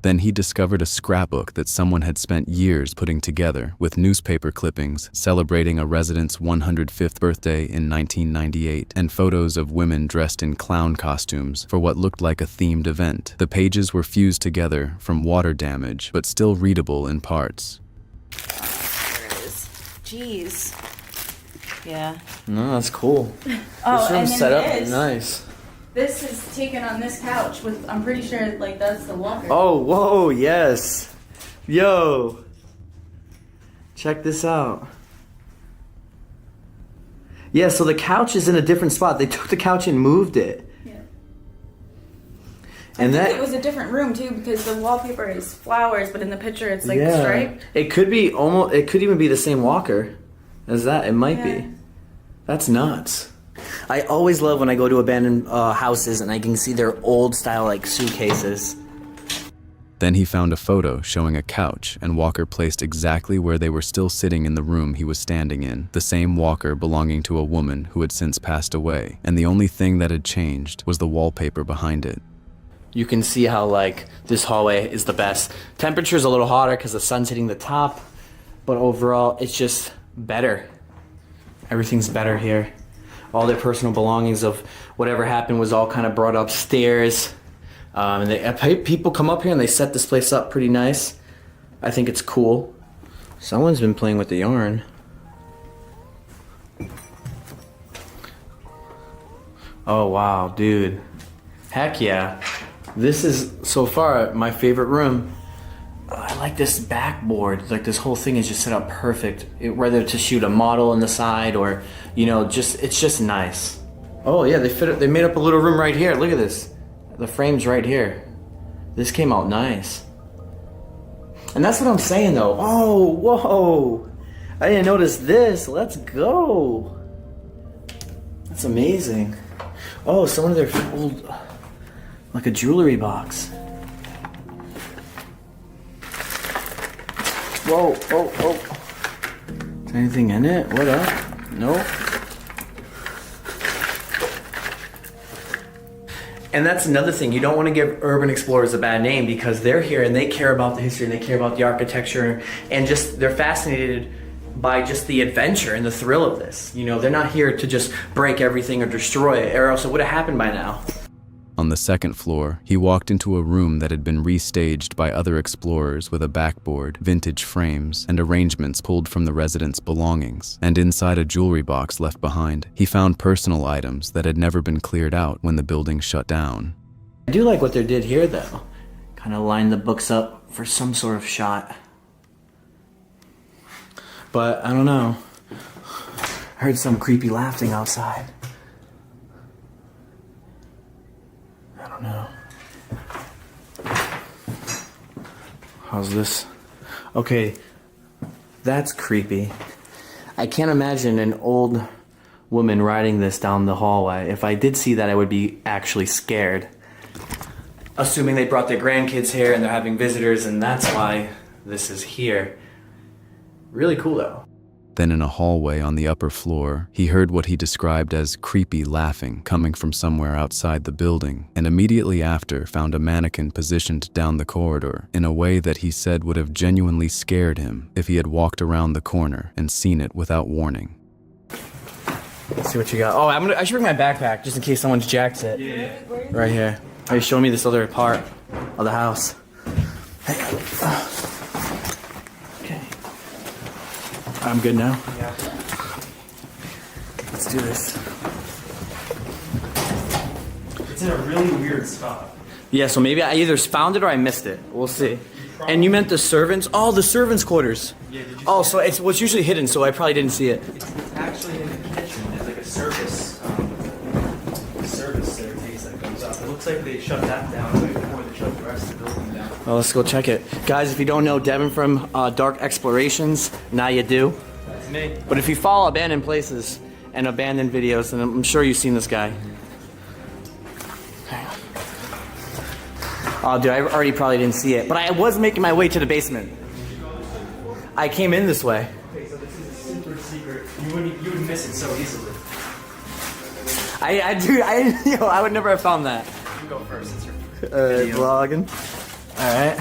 Then he discovered a scrapbook that someone had spent years putting together with newspaper clippings celebrating a resident's 105th birthday in 1998 and photos of women dressed in clown costumes for what looked like a themed event. The pages were fused together from water damage, but still readable in parts. There it is. Jeez. Yeah. No, that's cool. Oh, this room's and set up this, nice. This is taken on this couch with, I'm pretty sure like that's the walker. Oh, whoa, yes. Yo. Check this out. Yeah, so the couch is in a different spot. They took the couch and moved it. Yeah. And I think it was a different room too, because the wallpaper is flowers, but in the picture it's like yeah. striped. It could be almost, it could even be the same walker as that. It might be. That's nuts. I always love when I go to abandoned houses and I can see their old style like suitcases. Then he found a photo showing a couch and Walker placed exactly where they were still sitting in the room he was standing in, the same Walker belonging to a woman who had since passed away, and the only thing that had changed was the wallpaper behind it. You can see how like this hallway is the best. Temperature's a little hotter because the sun's hitting the top, but overall it's just better. Everything's better here. All their personal belongings of whatever happened was all kind of brought upstairs. And people come up here and they set this place up pretty nice. I think it's cool. Someone's been playing with the yarn. Oh wow, dude. Heck yeah. This is so far my favorite room. I like this backboard. Like this whole thing is just set up perfect. Whether to shoot a model on the side or, you know, it's just nice. Oh yeah, they made up a little room right here. Look at this. The frame's right here. This came out nice. And that's what I'm saying though. Oh, whoa. I didn't notice this. Let's go. That's amazing. Oh, some of their old, like a jewelry box. Whoa, oh, oh. Is there anything in it? What up? Nope. And that's another thing. You don't want to give urban explorers a bad name because they're here and they care about the history and they care about the architecture and just they're fascinated by just the adventure and the thrill of this. You know, they're not here to just break everything or destroy it, or else it would have happened by now. On the second floor, he walked into a room that had been restaged by other explorers with a backboard, vintage frames, and arrangements pulled from the residents' belongings. And inside a jewelry box left behind, he found personal items that had never been cleared out when the building shut down. I do like what they did here though. Kind of lined the books up for some sort of shot. But I don't know. I heard some creepy laughing outside. I don't know. How's this? Okay, that's creepy. I can't imagine an old woman riding this down the hallway. If I did see that, I would be actually scared. Assuming they brought their grandkids here and they're having visitors and that's why this is here. Really cool though. Then in a hallway on the upper floor, he heard what he described as creepy laughing coming from somewhere outside the building, and immediately after found a mannequin positioned down the corridor in a way that he said would have genuinely scared him if he had walked around the corner and seen it without warning. Let's see what you got. Oh, I should bring my backpack just in case someone's jacked it. Yeah. Right here. Are you showing me this other part of the house? Okay. I'm good now? Yeah. Let's do this. It's in a really weird spot. Yeah, so maybe I either found it or I missed it. We'll see. And you meant the servants? Oh, the servants' quarters. Yeah, did you oh, so it's what's usually hidden, so I probably didn't see it. It's actually in the kitchen. There's like a service staircase that goes up. It looks like they shut that down right before they shut the rest of the building down. Well, let's go check it. Guys, if you don't know Devin from Dark Explorations, now you do. That's me. But if you follow abandoned places and abandoned videos, then I'm sure you've seen this guy. Oh, dude, I already probably didn't see it. But I was making my way to the basement. I came in this way. Okay, so this is a super secret. You would miss it so easily. I would never have found that. You go first. It's your vlogging. Alright.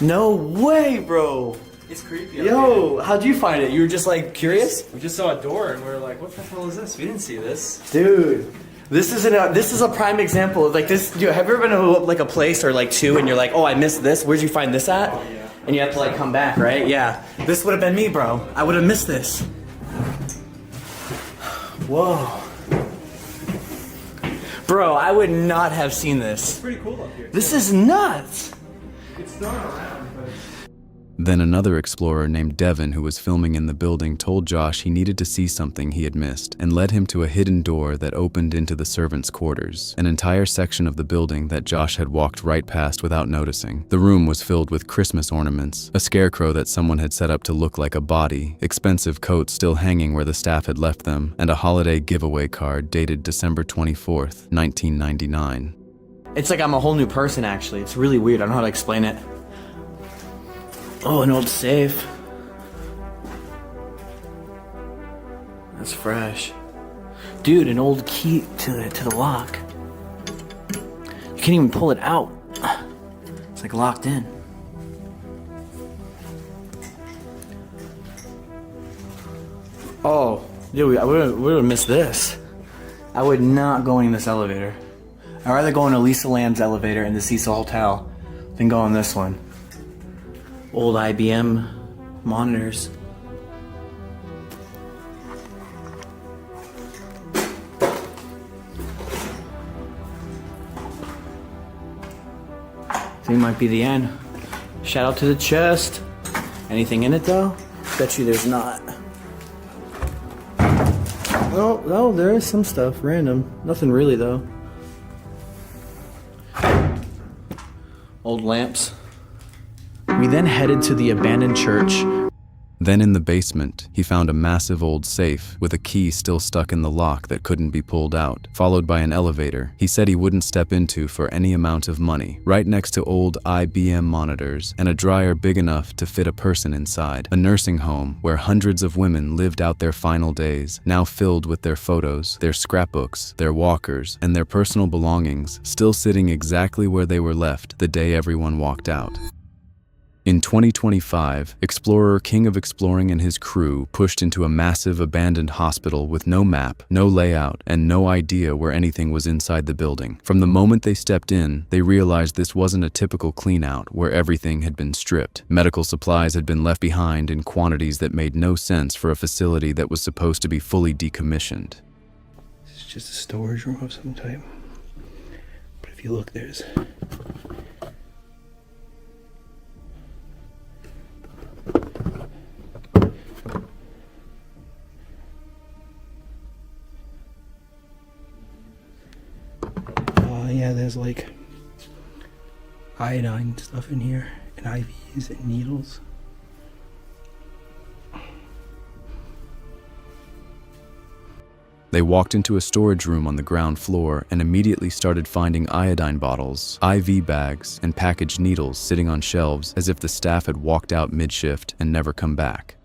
No way, bro. It's creepy. Yo, how'd you find it? You were just like curious? We just saw a door and we were like, what the hell is this? We didn't see this. Dude. This is a prime example of like this. Dude, have you ever been to like a place or like two and you're like, oh, I missed this. Where'd you find this at? Oh, yeah. And you have to like come back, right? Yeah. This would have been me, bro. I would have missed this. Whoa. Bro, I would not have seen this. It's pretty cool up here. This is nuts. It's thrown around, but... Then another explorer named Devin, who was filming in the building, told Josh he needed to see something he had missed and led him to a hidden door that opened into the servants' quarters, an entire section of the building that Josh had walked right past without noticing. The room was filled with Christmas ornaments, a scarecrow that someone had set up to look like a body, expensive coats still hanging where the staff had left them, and a holiday giveaway card dated December 24th, 1999. It's like I'm a whole new person, actually. It's really weird. I don't know how to explain it. Oh, an old safe. That's fresh. Dude, an old key to the lock. You can't even pull it out. It's like locked in. Oh, dude, I would have missed this. I would not go in this elevator. I'd rather go in a Lisa Lamb's elevator in the Cecil Hotel than go in this one. Old IBM monitors. I think it might be the end. Shout out to the chest. Anything in it though? Bet you there's not. Oh, there is some stuff, random. Nothing really, though. Old lamps. We then headed to the abandoned church. Then in the basement, he found a massive old safe with a key still stuck in the lock that couldn't be pulled out, followed by an elevator he said he wouldn't step into for any amount of money, right next to old IBM monitors and a dryer big enough to fit a person inside. A nursing home where hundreds of women lived out their final days, now filled with their photos, their scrapbooks, their walkers, and their personal belongings, still sitting exactly where they were left the day everyone walked out. In 2025, explorer King of Exploring and his crew pushed into a massive abandoned hospital with no map, no layout, and no idea where anything was inside the building. From the moment they stepped in, they realized this wasn't a typical clean-out where everything had been stripped. Medical supplies had been left behind in quantities that made no sense for a facility that was supposed to be fully decommissioned. This is just a storage room of some type. But if you look, there's... yeah, there's like iodine stuff in here, and IVs and needles. They walked into a storage room on the ground floor and immediately started finding iodine bottles, IV bags, and packaged needles sitting on shelves as if the staff had walked out mid-shift and never come back.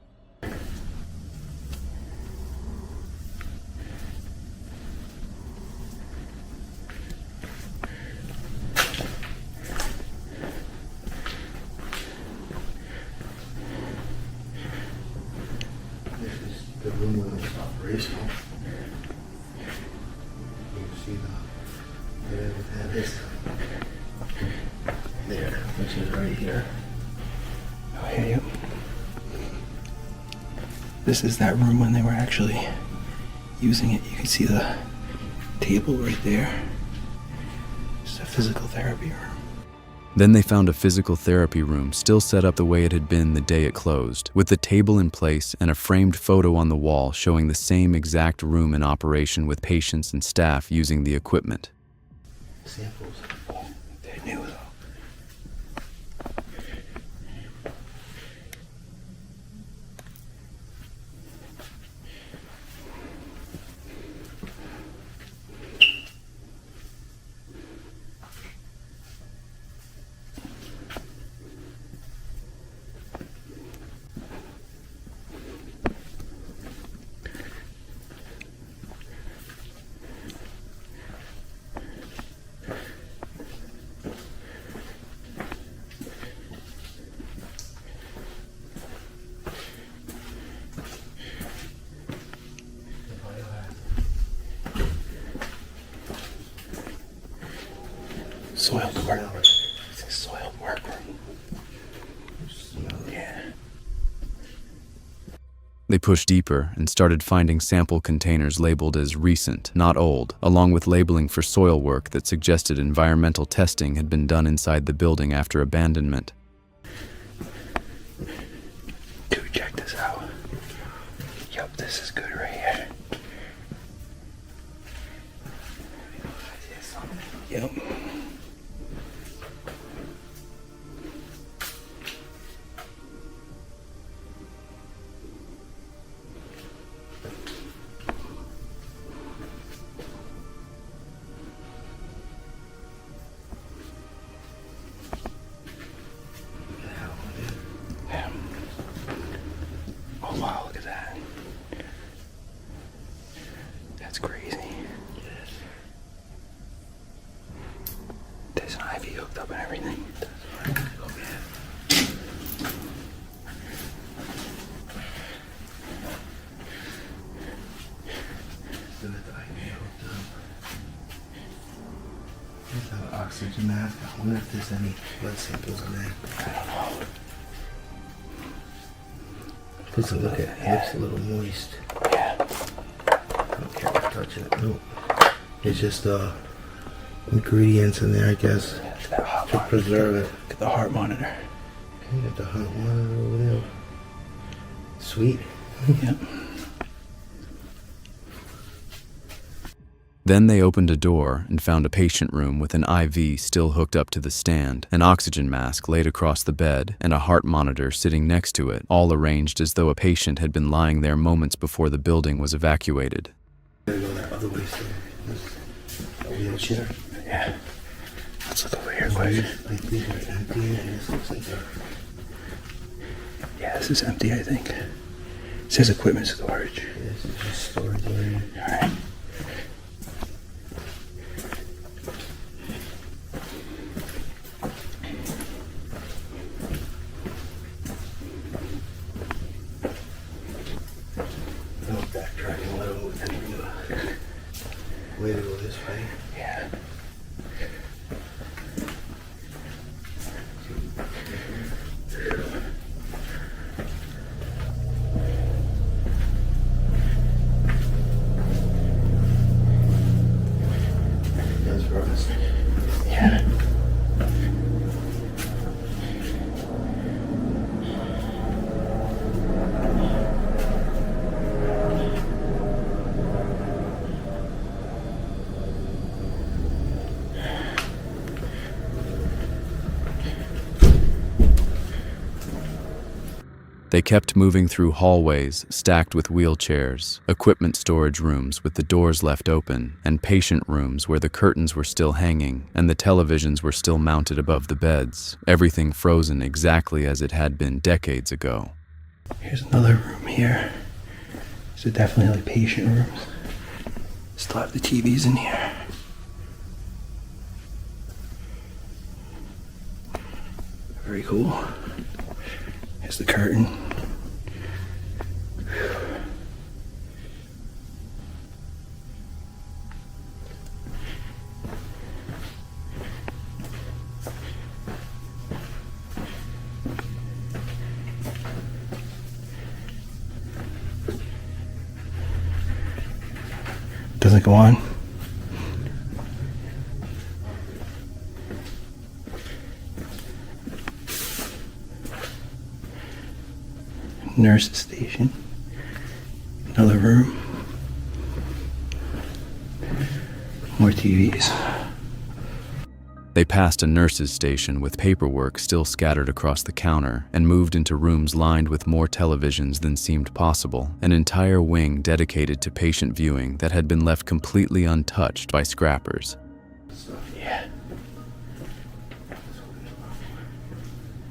The room when it's operational. You can see that is there, which is right here. Oh, yeah, yep. This is that room when they were actually using it. You can see the table right there. It's a physical therapy room. Then they found a physical therapy room still set up the way it had been the day it closed, with the table in place and a framed photo on the wall showing the same exact room in operation with patients and staff using the equipment. Samples. They're new though. Soiled work. It's a soiled workroom. Yeah. They pushed deeper and started finding sample containers labeled as recent, not old, along with labeling for soil work that suggested environmental testing had been done inside the building after abandonment. Dude, check this out. Yup, this is good right here. Yep. Oh wow, look at that. That's crazy. There's an IV hooked up and everything. Still at the IV hooked up. There's an oxygen mask. I wonder if there's any blood samples in there. I don't know. Let's look at it. It looks a little moist. Yeah. I don't care about touching it. No. It's just ingredients in there, I guess, to preserve it. Look at the heart monitor. Okay, got the heart monitor over there. Sweet. Yep. Then they opened a door and found a patient room with an IV still hooked up to the stand, an oxygen mask laid across the bed, and a heart monitor sitting next to it, all arranged as though a patient had been lying there moments before the building was evacuated. Gotta go that other way still. A wheelchair. Yeah. Let's look over here quick. I think they're empty and this looks like they're... Yeah, this is empty, I think. It says equipment storage. Yeah, this is just storage area. Alright. Backtracking a little bit. Way to go this way. Yeah. That's for us. Yeah. They kept moving through hallways stacked with wheelchairs, equipment storage rooms with the doors left open, and patient rooms where the curtains were still hanging and the televisions were still mounted above the beds, everything frozen exactly as it had been decades ago. Here's another room here. These are definitely like patient rooms. Still have the TVs in here. Very cool. Here's the curtain. Doesn't go on. Nurse's station. Another room. More TVs. They passed a nurse's station with paperwork still scattered across the counter and moved into rooms lined with more televisions than seemed possible, an entire wing dedicated to patient viewing that had been left completely untouched by scrappers. Yeah.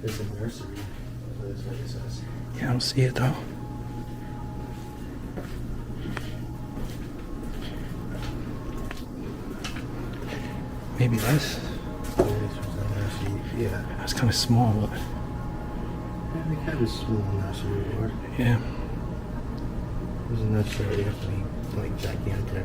There's a nursery. That's what it says. Yeah, I don't see it though. Maybe this. Yeah. It's kind of small, but Yeah, they kind of small nursery or yeah. doesn't necessarily have to be like gigantic.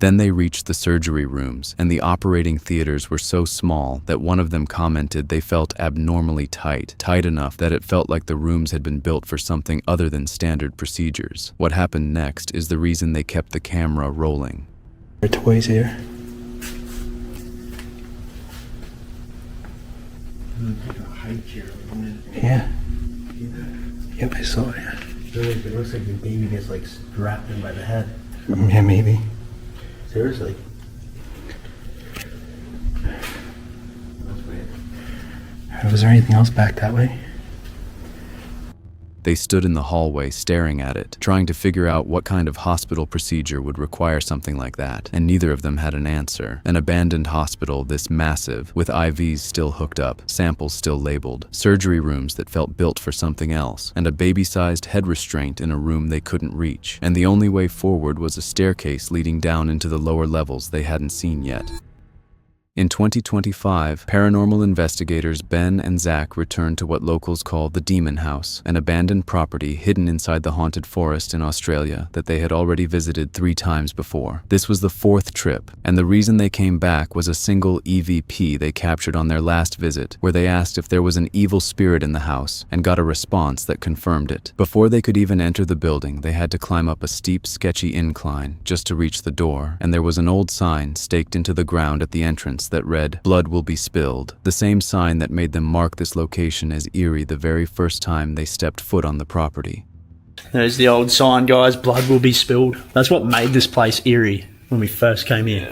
Then they reached the surgery rooms, and the operating theaters were so small that one of them commented they felt abnormally tight, tight enough that it felt like the rooms had been built for something other than standard procedures. What happened next is the reason they kept the camera rolling. There are toys here. Like a high chair, isn't it? Yeah. See that? Yep, I saw it. It looks like the baby gets like strapped in by the head. Yeah, maybe. Seriously. That's weird. Was there anything else back that way? They stood in the hallway staring at it, trying to figure out what kind of hospital procedure would require something like that, and neither of them had an answer. An abandoned hospital this massive, with IVs still hooked up, samples still labeled, surgery rooms that felt built for something else, and a baby-sized head restraint in a room they couldn't reach, and the only way forward was a staircase leading down into the lower levels they hadn't seen yet. In 2025, paranormal investigators Ben and Zach returned to what locals call the Demon House, an abandoned property hidden inside the haunted forest in Australia that they had already visited 3 times before. This was the 4th trip, and the reason they came back was a single EVP they captured on their last visit, where they asked if there was an evil spirit in the house, and got a response that confirmed it. Before they could even enter the building, they had to climb up a steep, sketchy incline just to reach the door, and there was an old sign staked into the ground at the entrance words that read, "Blood will be spilled," the same sign that made them mark this location as eerie the very first time they stepped foot on the property. There's the old sign, guys, blood will be spilled. That's what made this place eerie when we first came here.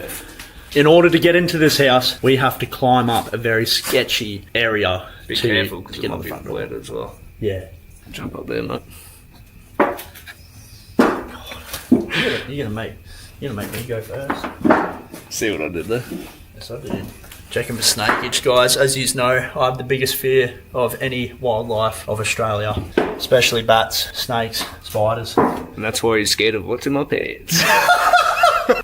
In order to get into this house, we have to climb up a very sketchy area. Be careful, because it might be wet as well. Yeah. Jump up there, mate. You're gonna make me go first. See what I did there? Yes, I did. Checking for snakeage, guys. As you know, I have the biggest fear of any wildlife of Australia, especially bats, snakes, spiders. And that's why you're scared of what's in my pants.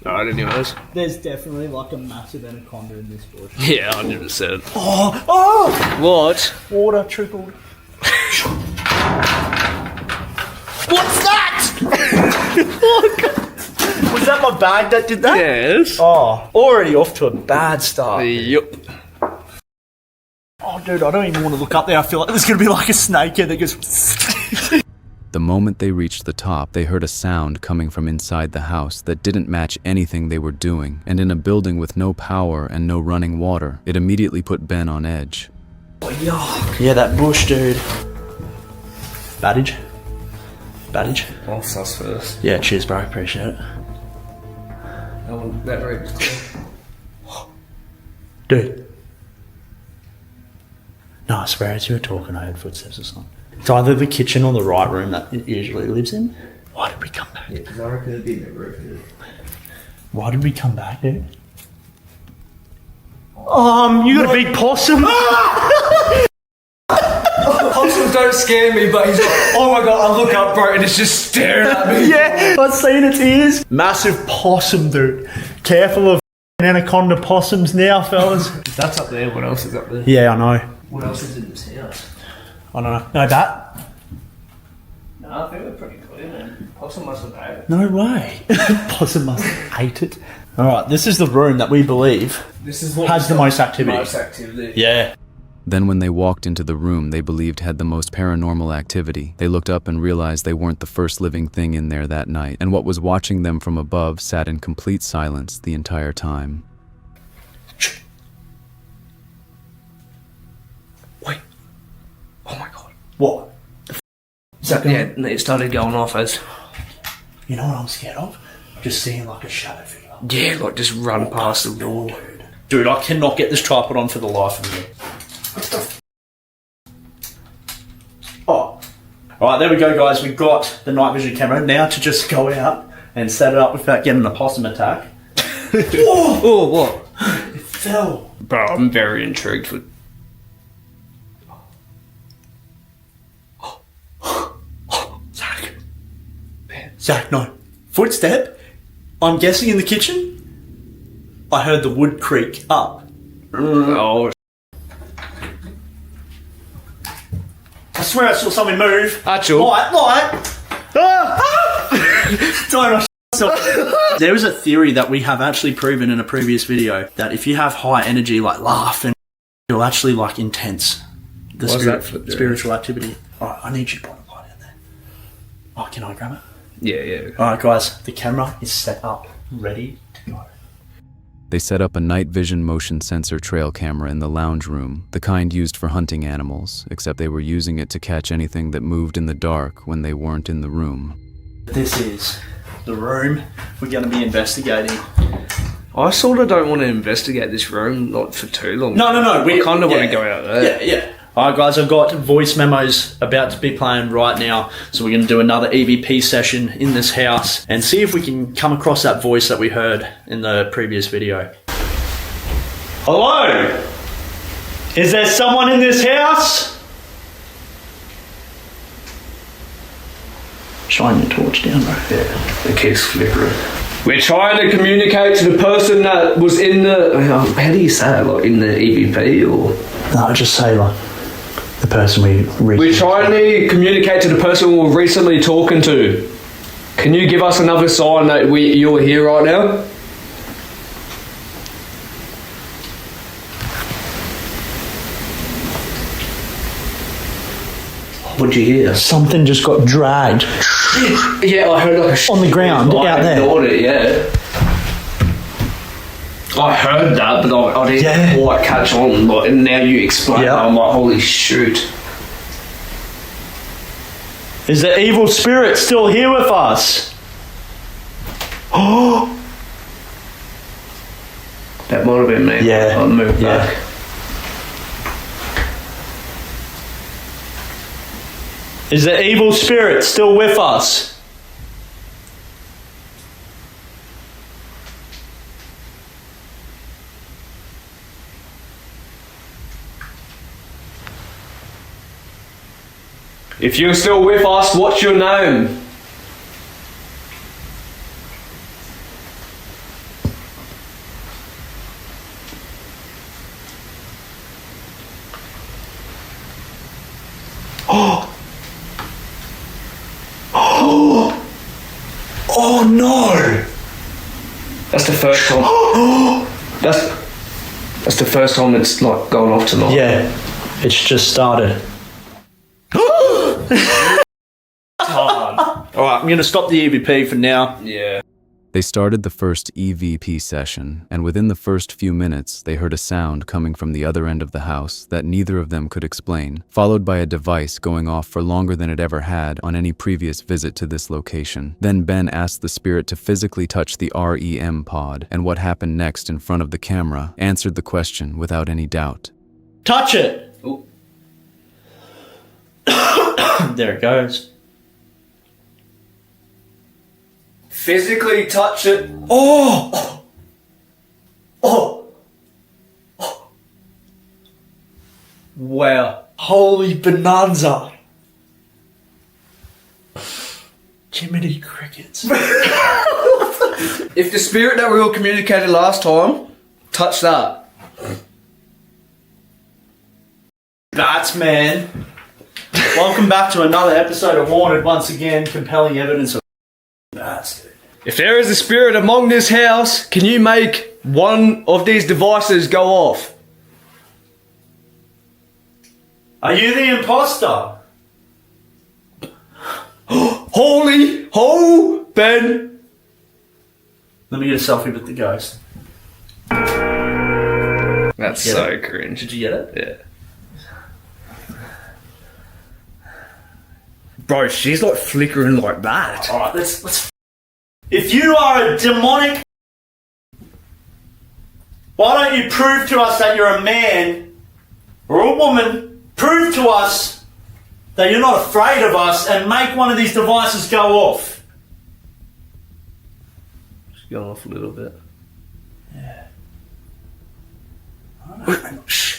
Alright, anyways. There's definitely like a massive anaconda in this bush. Yeah, 100%. Oh! What? Water trickled. What's that? Was that my bag that did that? Yes. Oh, already off to a bad start. Yep. Oh, dude, I don't even want to look up there. I feel like there's going to be like a snake here that goes... The moment they reached the top, they heard a sound coming from inside the house that didn't match anything they were doing, and in a building with no power and no running water, it immediately put Ben on edge. Oh, yuck. Yeah, that bush, dude. Battage? I'll suss first. Yeah, cheers, bro. Appreciate it. That road is cool. Dude. No, I swear as you were talking, I heard footsteps or something. It's either the kitchen or the right room that it usually lives in. Why did we come back? Yeah, because I reckon it'd be in the roof. Why did we come back, dude? You got a big possum? Possums don't scare me, but he's like, oh my god, I look up, bro, and it's just staring at me. Yeah, I've seen its ears. Massive possum, dude. Careful of anaconda possums now, fellas. If that's up there, what else is up there? Yeah, I know. What else is in this house? I don't know. No, that? No, I think we're pretty clear, man. Possum must have ate it. No way. Possum must have ate it. Alright, this is the room that we believe This is what has the most activity. Most activity. Yeah. Then when they walked into the room they believed had the most paranormal activity, they looked up and realized they weren't the first living thing in there that night, and what was watching them from above sat in complete silence the entire time. Wait. Oh my god. What? Is that Yeah, it started going off as... You know what I'm scared of? Just seeing like a shadow figure. Yeah, like just run past the door. Dude, I cannot get this tripod on for the life of me. Oh. Alright, there we go, guys. We've got the night vision camera. Now to just go out and set it up without getting a possum attack. Whoa! Oh, what? It fell. Bro, I'm very intrigued with... Zach. Zach, no. Footstep? I'm guessing in the kitchen? I heard the wood creak up. Oh, I swear I saw something move. Actual. Light. Ah! Don't There is a theory that we have actually proven in a previous video that if you have high energy, like laugh, and you'll actually like intense the spiritual activity. Alright, I need you to put a light in there. Oh, can I grab it? Yeah. Alright guys, the camera is set up, ready to go. They set up a night vision motion sensor trail camera in the lounge room, the kind used for hunting animals, except they were using it to catch anything that moved in the dark when they weren't in the room. This is the room we're going to be investigating. I sort of don't want to investigate this room, not for too long. No. I kind of want to go out there. Yeah. Alright guys, I've got voice memos about to be playing right now, so we're going to do another EVP session in this house and see if we can come across that voice that we heard in the previous video. Hello? Is there someone in this house? Shine your torch down, bro. Yeah, it keeps flickering. We're trying to communicate to the person that was in the... How do you say it? Like in the EVP or... No, just say like the person we recently... We're trying to communicate to the person we were recently talking to. Can you give us another sign that you're here right now? What'd you hear? Something just got dragged. Yeah, I heard like a on the ground out there. Ignored it, yeah. I heard that, but I didn't quite catch on. Like, and now you explain it, I'm like, holy shoot. Is the evil spirit still here with us? Oh! That might have been me. Yeah. I'll move back. Is the evil spirit still with us? If you're still with us, what's your name? Oh no! That's the first time. That's the first time it's like gone off tonight. Yeah, it's just started. Alright, I'm gonna stop the EVP for now. Yeah. They started the first EVP session, and within the first few minutes, they heard a sound coming from the other end of the house that neither of them could explain, followed by a device going off for longer than it ever had on any previous visit to this location. Then Ben asked the spirit to physically touch the REM pod, and what happened next in front of the camera answered the question without any doubt. Touch it! Ooh. There it goes. Physically touch it. Oh! Oh! Oh! Wow. Holy bonanza. Jiminy crickets. If the spirit that we all communicated last time, touch that. That's man. Welcome back to another episode of Haunted. Once again, compelling evidence of bastard. If there is a spirit among this house, can you make one of these devices go off? Are you the imposter? Holy ho, Ben. Let me get a selfie with the ghost. That's Get so it? cringe. Did you get it? Yeah. Bro, she's like flickering like that. Alright, let's. If you are a demonic, why don't you prove to us that you're a man or a woman? Prove to us that you're not afraid of us and make one of these devices go off. She's going off a little bit. Yeah. Shh.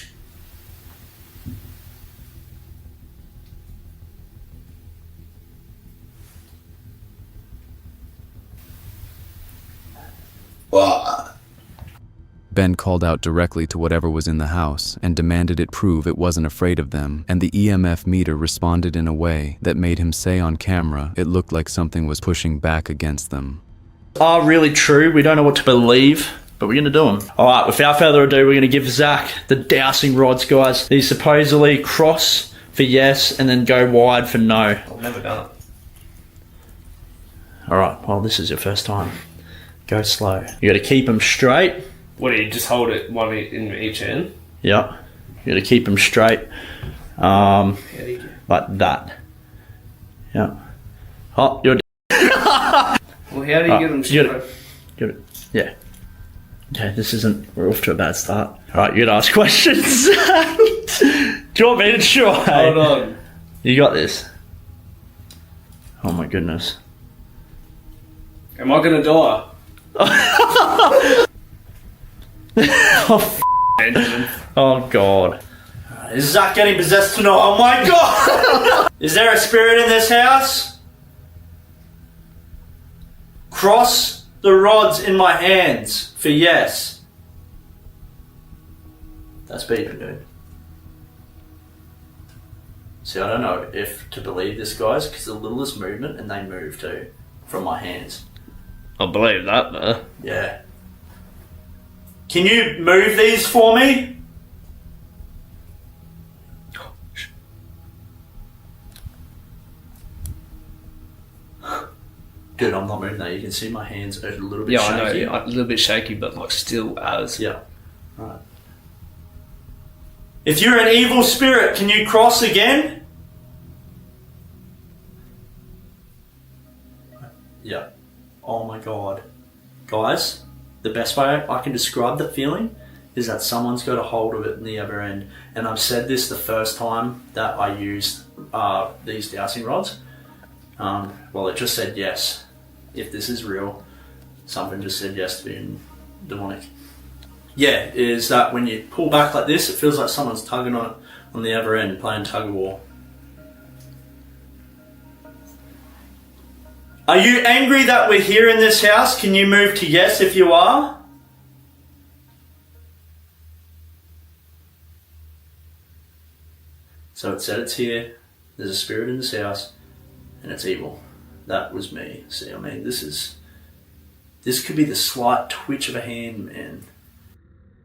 Ben called out directly to whatever was in the house and demanded it prove it wasn't afraid of them, and the EMF meter responded in a way that made him say on camera it looked like something was pushing back against them. Are really true. We don't know what to believe, but we're going to do them. Alright, without further ado, we're going to give Zach the dowsing rods, guys. These supposedly cross for yes and then go wide for no. I've never done it. Alright, well, this is your first time. Go slow. You got to keep them straight. What do you just hold it one in each end? Yep. You got to keep them straight. Like that. Yeah. Oh, you're. Well, how do you get them straight? Get it. Yeah. Okay, this isn't. We're off to a bad start. Alright, you gotta ask questions. Do you want me to try? Hold on. You got this. Oh my goodness. Am I gonna die? Oh god. Is Zach getting possessed tonight? Oh my god! Is there a spirit in this house? Cross the rods in my hands for yes. That's beeping, dude. See, I don't know if to believe this, guys, because the littlest movement and they move too from my hands. I believe that, though. Yeah. Can you move these for me? Dude, I'm not moving that. You can see my hands are a little bit Yeah, shaky. I know. A little bit shaky, but like still as. Yeah. Right. If you're an evil spirit, can you cross again? Yeah. Oh my god. Guys, the best way I can describe the feeling is that someone's got a hold of it in the other end. And I've said this the first time that I used these dowsing rods. Well, it just said yes. If this is real, something just said yes to being demonic. Yeah, is that when you pull back like this, it feels like someone's tugging on it on the other end, playing tug of war. Are you angry that we're here in this house? Can you move to yes if you are? So it said it's here, there's a spirit in this house, and it's evil. That was me. See, I mean, this could be the slight twitch of a hand, man.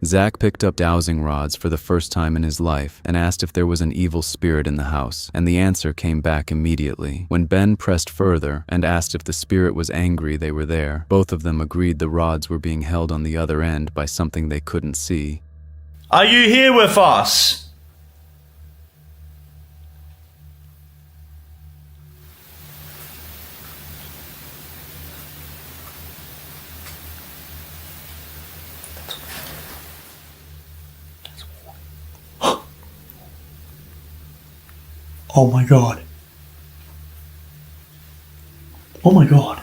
Zach picked up dowsing rods for the first time in his life and asked if there was an evil spirit in the house, and the answer came back immediately. When Ben pressed further and asked if the spirit was angry they were there, both of them agreed the rods were being held on the other end by something they couldn't see. Are you here with us? Oh my god. Oh my god.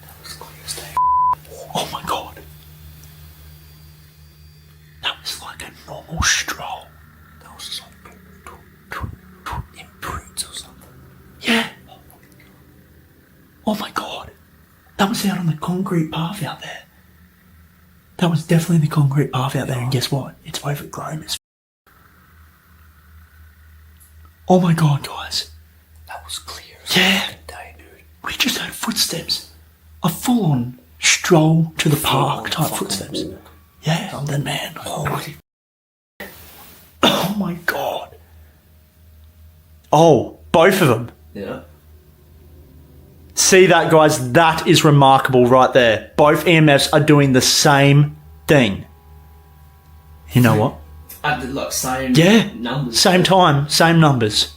That was clear as day. Oh my god. That was like a normal stroll. That was just like imprints or something. Yeah. Oh my god. That was out on the concrete path out there. That was definitely the concrete path out there, and guess what? It's overgrown as Oh my god, guys. That was clear as day, dude. We just heard footsteps. A full-on stroll to the park type footsteps. Yeah, and then man, holy oh my god. Oh, both of them. Yeah. See that, guys? That is remarkable right there. Both EMFs are doing the same thing. You know what? At the like same numbers. Same time, same numbers.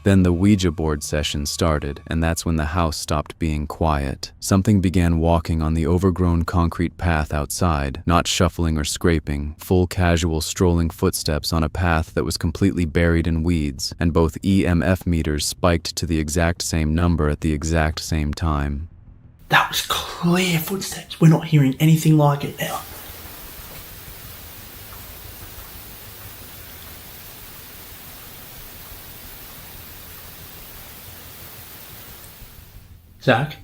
Then the Ouija board session started, and that's when the house stopped being quiet. Something began walking on the overgrown concrete path outside, not shuffling or scraping, full casual strolling footsteps on a path that was completely buried in weeds, and both EMF meters spiked to the exact same number at the exact same time. That was clear footsteps. We're not hearing anything like it now. Zach,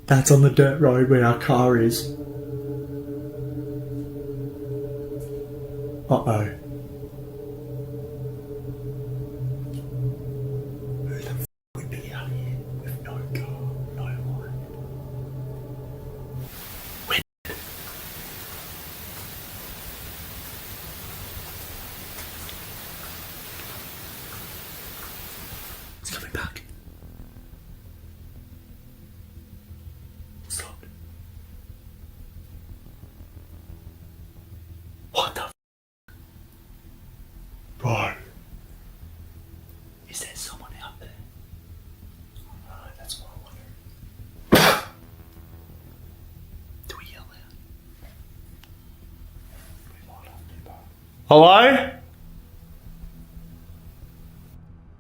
that's on the dirt road where our car is. Uh-oh. Who the f*** would be out here with no car, no light? When? It's coming back. Stop. What the f***? Bro. Is there someone out there? Alright, that's what I wonder. Do we yell out? We might have to, bro. Hello?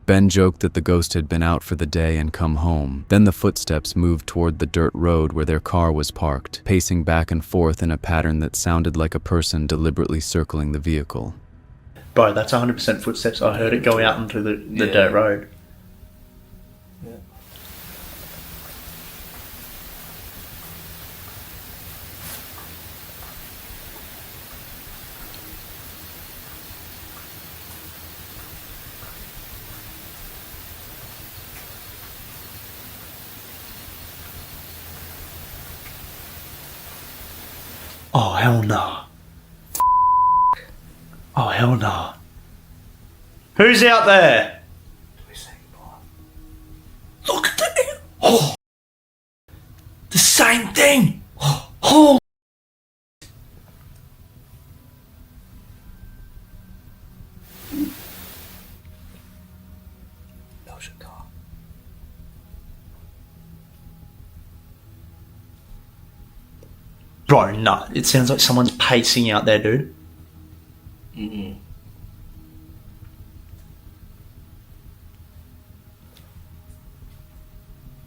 Ben joked that the ghost had been out for the day and come home. Then the footsteps moved toward the dirt road where their car was parked, pacing back and forth in a pattern that sounded like a person deliberately circling the vehicle. Bro, that's 100% footsteps. I heard it go out onto the dirt road. Yeah. Oh, hell no. Oh, hell no. Who's out there? Same thing! Oh! Bro, no. It sounds like someone's pacing out there, dude.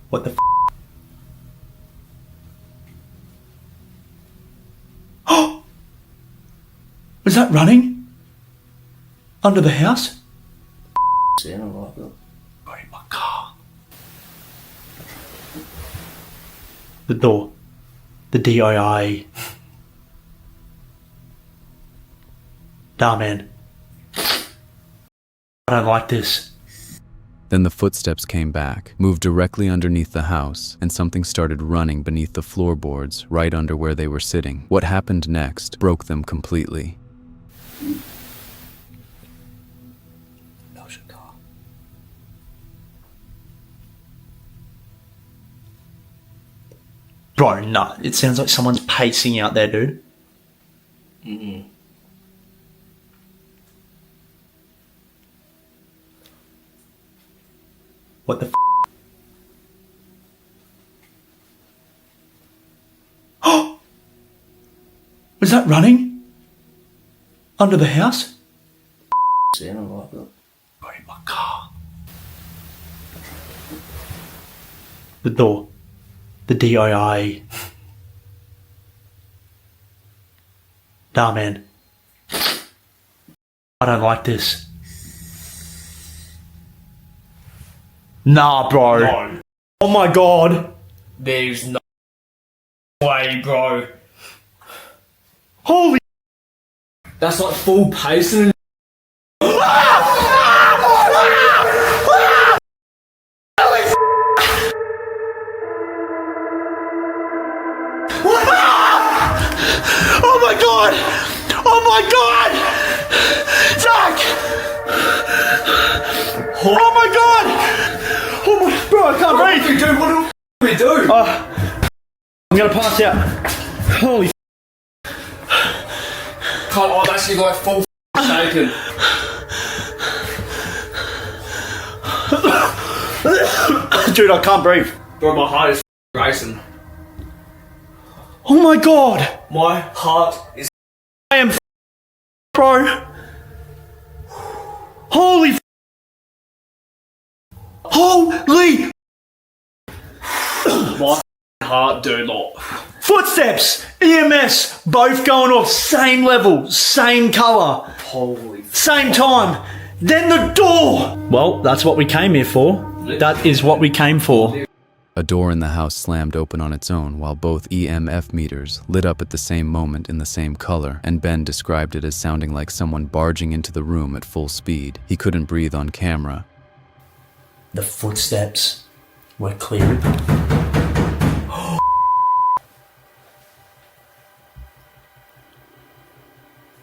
What the f? Oh! Was that running? Under the house? Sound like it. Bro, in my car. The door. The DII. Nah, man. I don't like this. Then the footsteps came back, moved directly underneath the house, and something started running beneath the floorboards, right under where they were sitting. What happened next broke them completely. Bro, no. It sounds like someone's pacing out there, dude. What the f? Oh! Was that running? Under the house? Sound like it. Bro, in my car. The door. The DII. Nah, man. I don't like this. Nah, bro. No. Oh my god. There's no way, bro. Holy. That's like full pacing. Oh my god! Oh my god! Zach! Oh my god! Oh my, bro, I can't breathe. Dude, what do we do? I'm gonna pass out. Holy Can't, I'm actually like full shaken. dude, I can't breathe. Bro, my heart is racing. Oh my god! My heart is. I am bro. Holy holy My heart, dude, like. footsteps, EMS, both going off, same level, same colour, Holy. same time. Then the door. Well, that's what we came here for. That is what we came for. A door in the house slammed open on its own while both EMF meters lit up at the same moment in the same color, and Ben described it as sounding like someone barging into the room at full speed. He couldn't breathe on camera. The footsteps were cleared.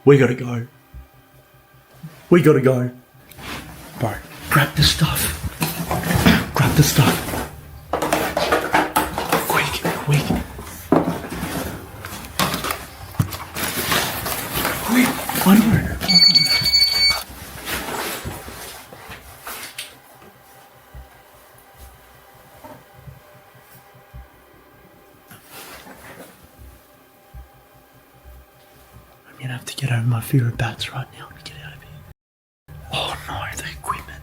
We gotta go. We gotta go. Bro, grab the stuff. Grab the stuff. Quick. Quick, I know. I'm gonna have to get over my fear of bats right now to get out of here. Oh no, the equipment.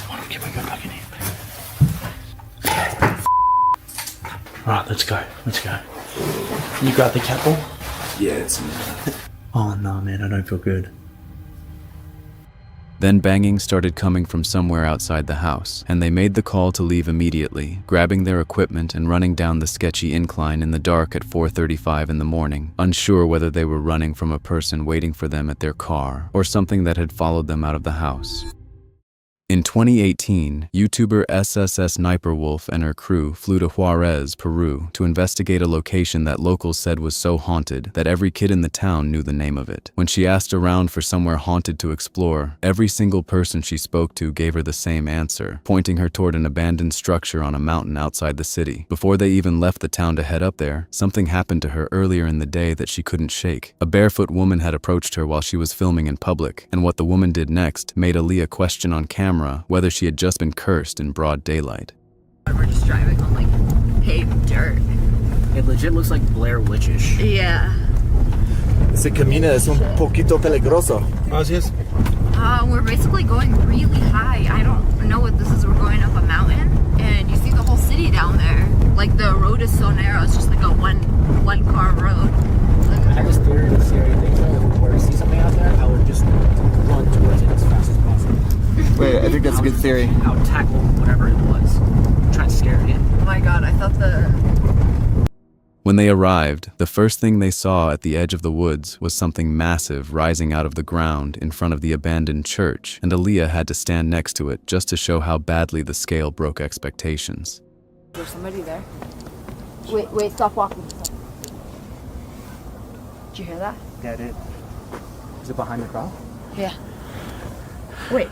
Hold on, can we go back in here? Right, let's go. Let's go. You grab the cat ball? Yeah, it's in there. Oh no, man, I don't feel good. Then banging started coming from somewhere outside the house, and they made the call to leave immediately, grabbing their equipment and running down the sketchy incline in the dark at 4:35 in the morning, unsure whether they were running from a person waiting for them at their car or something that had followed them out of the house. In 2018, YouTuber SSS Sniperwolf and her crew flew to Juarez, Peru, to investigate a location that locals said was so haunted that every kid in the town knew the name of it. When she asked around for somewhere haunted to explore, every single person she spoke to gave her the same answer, pointing her toward an abandoned structure on a mountain outside the city. Before they even left the town to head up there, something happened to her earlier in the day that she couldn't shake. A barefoot woman had approached her while she was filming in public, and what the woman did next made Aaliyah question on camera whether she had just been cursed in broad daylight. We're just driving on like paved dirt. It legit looks like Blair Witch-ish. Yeah. Ese camino es un poquito peligroso. Así es. We're basically going really high. I don't know what this is. We're going up a mountain, and you see the whole city down there. Like the road is so narrow. It's just like a one car road. I have this theory to see anything. If we see something out there, I would just run towards it as fast as possible. Wait, I think that's a good theory. I would tackle whatever it was. Try and scare it. Oh my god, I thought When they arrived, the first thing they saw at the edge of the woods was something massive rising out of the ground in front of the abandoned church, and Aaliyah had to stand next to it just to show how badly the scale broke expectations. There's somebody there. Wait, stop walking. Did you hear that? Yeah, I did. Is it behind the crowd? Yeah. Wait.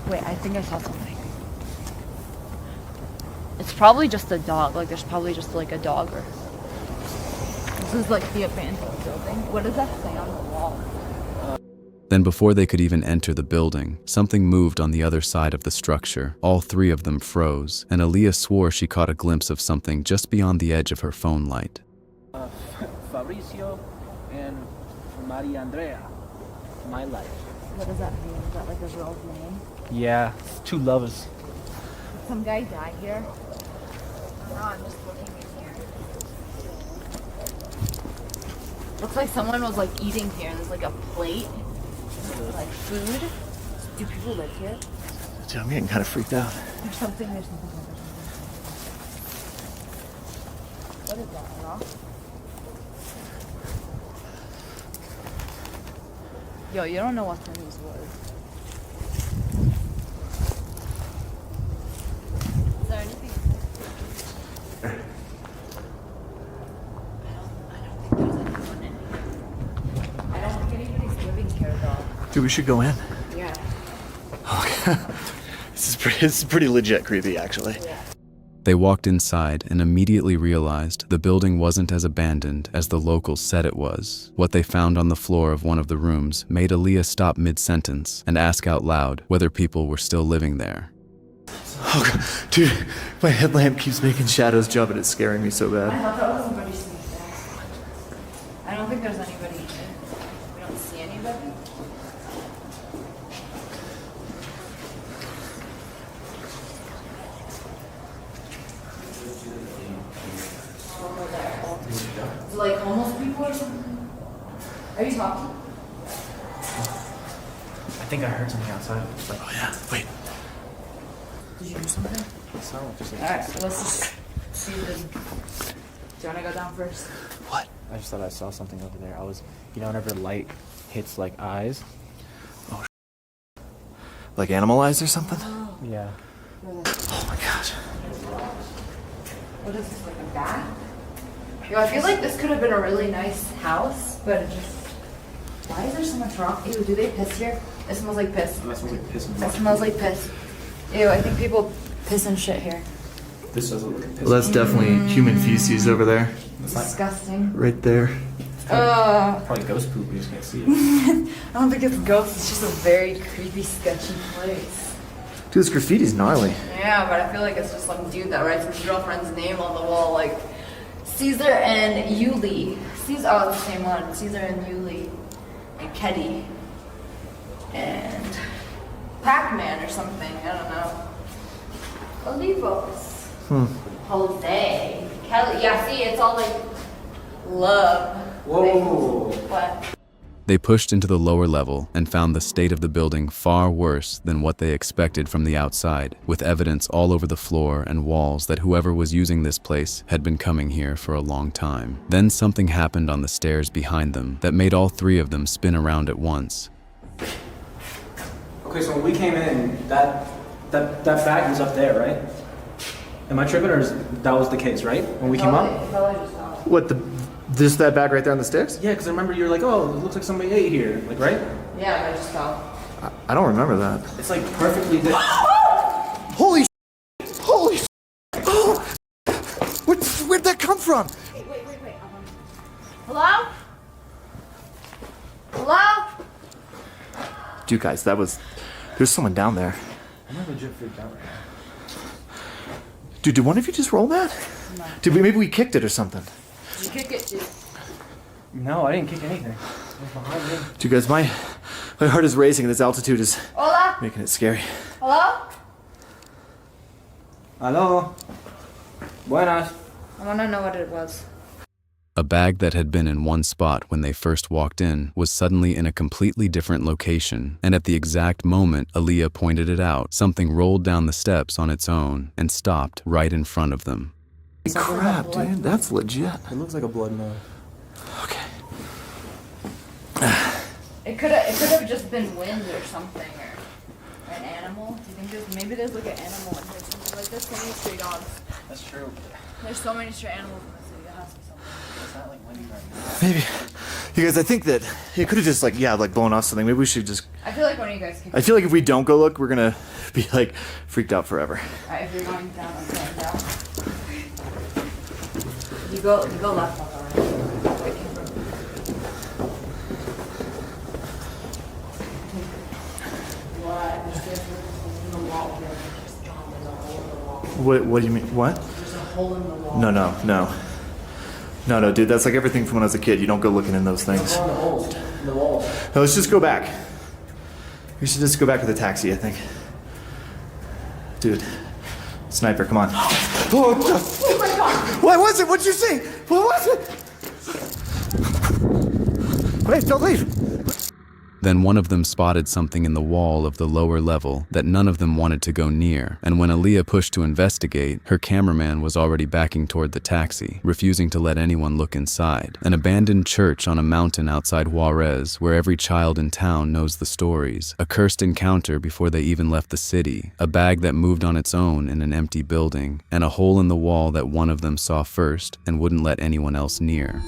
Wait, I think I saw something. It's probably just a dog. Like, there's probably just like a dog or... This is like the abandoned building. What does that say on the wall? Then before they could even enter the building, something moved on the other side of the structure. All three of them froze, and Aaliyah swore she caught a glimpse of something just beyond the edge of her phone light. Fabricio and Maria Andrea. My life. What does that mean? Is that like a real name? Yeah, it's two lovers. Some guy died here. No, I'm just looking in here. Looks like someone was like eating here. There's like a plate, like food. Do people live here? Dude, I'm getting kind of freaked out. There's something. What is that? A rock? Yo, you don't know what's in these woods. Is there anything? I don't think anybody's living here though. Dude, we should go in. Yeah. Okay. This is pretty legit creepy, actually. Yeah. They walked inside and immediately realized the building wasn't as abandoned as the locals said it was. What they found on the floor of one of the rooms made Aaliyah stop mid-sentence and ask out loud whether people were still living there. Oh, God. Dude, my headlamp keeps making shadows jump and it's scaring me so I bad. thought that was somebody sitting there. I don't think there's anybody here. We don't see anybody. Is it like homeless people or something? Are you talking? I think I heard something outside. Like, Oh, yeah. Wait. Did you do something? Alright, so let's just see the... Do you want to go down first? What? I just thought I saw something over there. I was, whenever light hits like eyes. Like animal eyes or something? Yeah. Oh my gosh. What is this, like a bat? Yo, I feel like this could have been a really nice house, but it just... Why is there so much wrong? Ew, do they piss here? It smells like piss. That smells like piss. That smells like piss. Ew, I think people piss and shit here. This doesn't look like piss. Well, that's definitely human feces over there. Disgusting. Right there. Probably ghost poop, we just can't see it. I don't think it's ghosts, it's just a very creepy, sketchy place. Dude, this graffiti's gnarly. Yeah, but I feel like it's just some dude that writes his girlfriend's name on the wall, like Caesar and Yuli. Caesar, oh, it's the same one. Caesar and Yuli. And Keddy. And Pac-Man or something, I don't know. Olivos. Jose. Kelly. Yeah, see, it's all like love. Whoa. What? They pushed into the lower level and found the state of the building far worse than what they expected from the outside, with evidence all over the floor and walls that whoever was using this place had been coming here for a long time. Then something happened on the stairs behind them that made all three of them spin around at once. Okay, so when we came in, that bag was up there, right? Am I tripping, or that was the case, right? When we came up? What, this that bag right there on the stairs? Yeah, because I remember you were like, oh, it looks like somebody ate here, like, right? Yeah, I just fell. I don't remember that. It's like perfectly Holy Holy Oh! Where'd that come from? Wait. Hello? Hello? Dude, guys, there's someone down there. I'm not legit freaked out right now. Dude, did one of you just roll that? No. Maybe we kicked it or something? Did you kick it, dude? No, I didn't kick anything. It was behind me. Dude, guys, my heart is racing and this altitude is Hola? making it scary. Hello? Hello? Buenas. I want to know what it was. A bag that had been in one spot when they first walked in was suddenly in a completely different location, and at the exact moment Aaliyah pointed it out, something rolled down the steps on its own and stopped right in front of them. Crap, dude, that's legit. It looks like a blood moon. Okay. It could have just been wind or something, or an animal. Do you think maybe there's like an animal in here? Something like there's so many stray dogs. That's true. There's so many stray animals in the city. There has to be something. It's not like windy right now. Maybe. You guys, I think that it could have just like blown off something. Maybe we should just... I feel like one of you guys can... I feel like if we don't go look, we're gonna be like freaked out forever. Alright, if you're going down, I'm going down. You go left on the right. What do you mean? What? There's a hole in the wall. No, dude, that's like everything from when I was a kid. You don't go looking in those things. The walls. No, let's just go back. We should just go back to the taxi, I think. Dude, sniper, come on. Oh my God! What was it? What'd you see? What was it? Wait, don't leave. Then one of them spotted something in the wall of the lower level that none of them wanted to go near, and when Aaliyah pushed to investigate, her cameraman was already backing toward the taxi, refusing to let anyone look inside. An abandoned church on a mountain outside Juarez, where every child in town knows the stories. A cursed encounter before they even left the city. A bag that moved on its own in an empty building, and a hole in the wall that one of them saw first and wouldn't let anyone else near.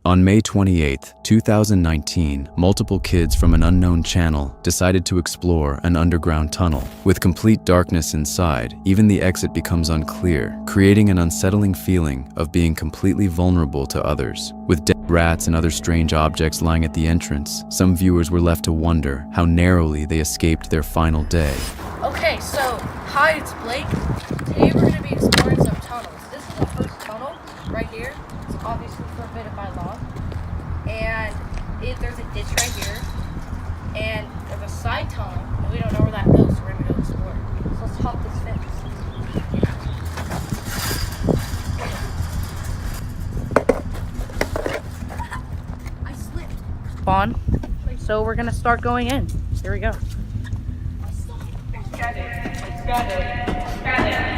On May 28, 2019, multiple kids from an unknown channel decided to explore an underground tunnel. With complete darkness inside, even the exit becomes unclear, creating an unsettling feeling of being completely vulnerable to others. With dead rats and other strange objects lying at the entrance, some viewers were left to wonder how narrowly they escaped their final day. Okay, so, hi, it's Blake. Today we're going to be exploring some tunnels. This is the first tunnel right here. It's obviously forbidden by law. And there's a ditch right here. And there's a side tunnel, and we don't know where that goes, so we're going to go explore. So let's hop this fence. I slipped. Spawn. So we're going to start going in. Here we go.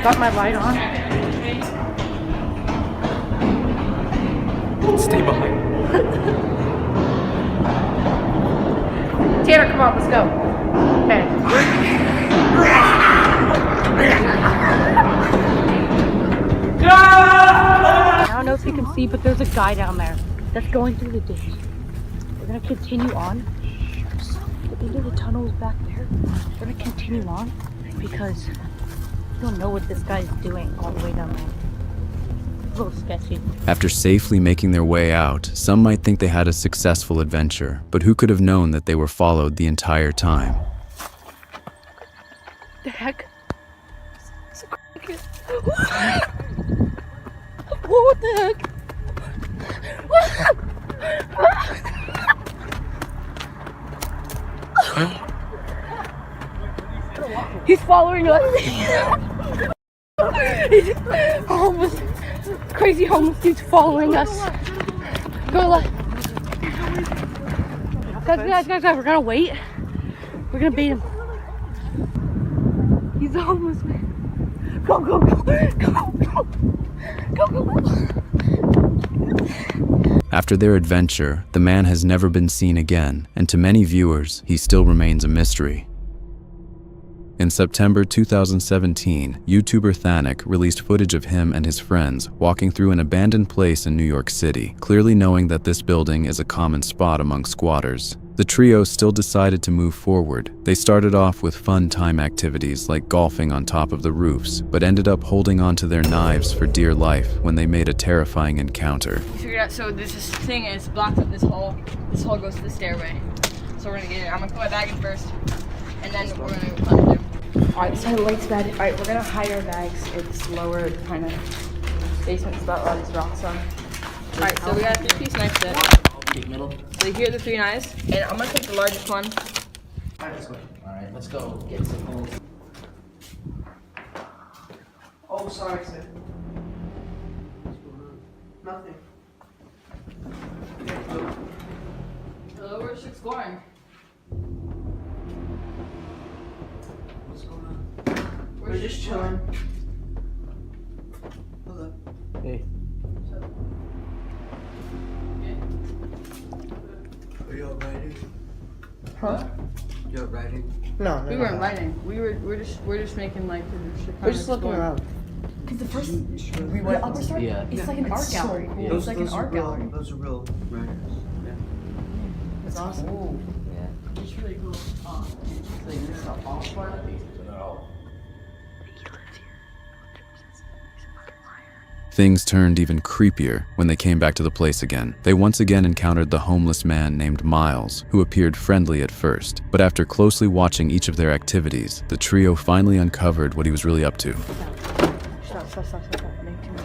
Got my light on. Stay behind. Tanner, come on, let's go. Okay. I don't know if you can see, but there's a guy down there that's going through the ditch. We're gonna continue on. The end of the tunnel is back there. We're gonna continue on because we don't know what this guy's doing all the way down there. A little sketchy. After safely making their way out, some might think they had a successful adventure, but who could have known that they were followed the entire time? The heck? What the heck? He's following us. Homeless, crazy homeless dude's following us. Go left. Guys, we're gonna wait. We're gonna bait him. He's a homeless man. Go. After their adventure, the man has never been seen again, and to many viewers, he still remains a mystery. In September 2017, YouTuber Thanik released footage of him and his friends walking through an abandoned place in New York City, clearly knowing that this building is a common spot among squatters. The trio still decided to move forward. They started off with fun time activities like golfing on top of the roofs, but ended up holding onto their knives for dear life when they made a terrifying encounter. We figured out, so there's this thing and it's blocked up this hole. This hole goes to the stairway. So we're gonna get it. I'm gonna put my bag in first, and then we're gonna climb it. Alright, so Lake's bed. Alright, we're gonna hide our bags. It's lower, kind of basement's about all these rocks on. Alright, so we got a 3-piece knife set. So here are the 3 knives, and I'm gonna take the largest one. Alright, let's go. Alright, let's go get some holes. Oh, sorry, sir. Nothing. Hello, we're just exploring. What's going on? We're just chilling. Hello. Hey. Are you all writing? Huh? You're writing? No, We weren't writing. We're just making like We're just looking around. Cause the first we went upper story, it's like an art gallery. Cool. It's like an art gallery. Those are real writers. It's awesome. Cool. Yeah, it's really cool. Things turned even creepier when they came back to the place again. They once again encountered the homeless man named Miles, who appeared friendly at first. But after closely watching each of their activities, the trio finally uncovered what he was really up to. Stop. Make too much.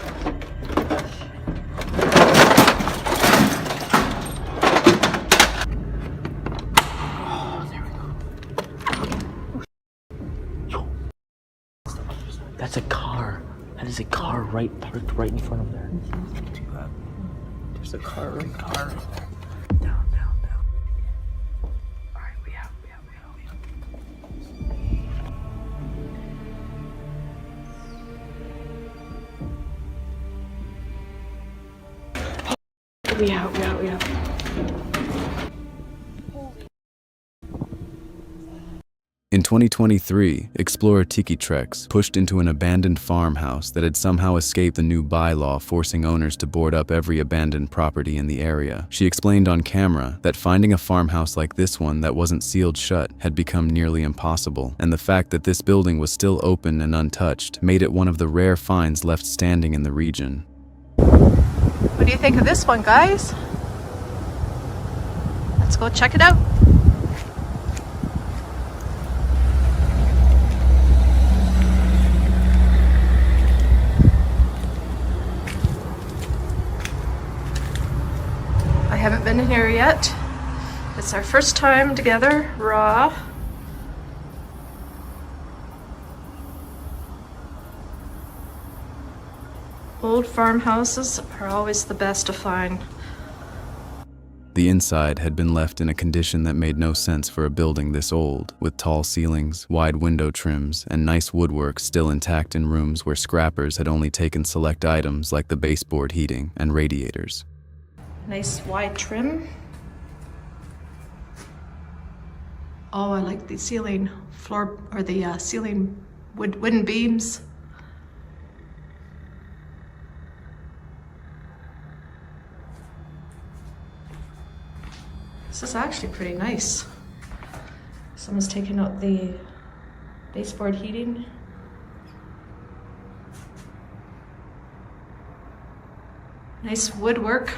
That's a car. That is a car parked right in front of there. There's a car right there. Down. Alright, we have. We out. In 2023, explorer Tiki Trex pushed into an abandoned farmhouse that had somehow escaped the new bylaw forcing owners to board up every abandoned property in the area. She explained on camera that finding a farmhouse like this one that wasn't sealed shut had become nearly impossible, and the fact that this building was still open and untouched made it one of the rare finds left standing in the region. What do you think of this one, guys? Let's go check it out. I haven't been in here yet. It's our first time together, raw. Old farmhouses are always the best to find. The inside had been left in a condition that made no sense for a building this old, with tall ceilings, wide window trims, and nice woodwork still intact in rooms where scrappers had only taken select items like the baseboard heating and radiators. Nice wide trim. Oh, I like the ceiling floor, or the ceiling wooden beams. This is actually pretty nice. Someone's taken out the baseboard heating. Nice woodwork.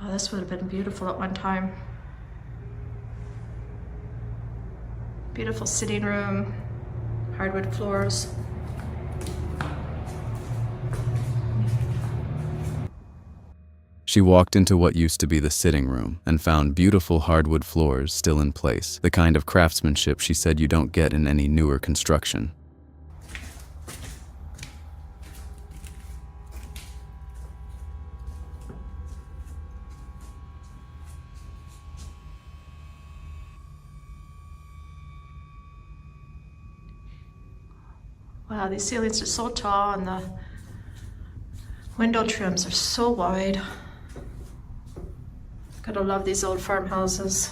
Oh, this would have been beautiful at one time. Beautiful sitting room, hardwood floors. She walked into what used to be the sitting room and found beautiful hardwood floors still in place, the kind of craftsmanship she said you don't get in any newer construction. Wow, these ceilings are so tall and the window trims are so wide. Gotta love these old farmhouses.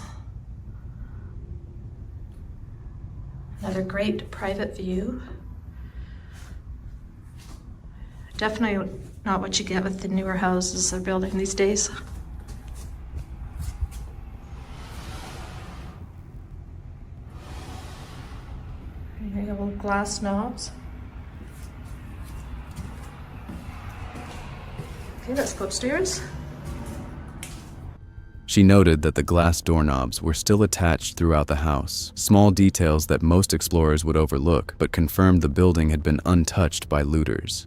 Another great private view. Definitely not what you get with the newer houses they're building these days. Here you go, glass knobs. Okay, let's go upstairs. She noted that the glass doorknobs were still attached throughout the house, small details that most explorers would overlook, but confirmed the building had been untouched by looters.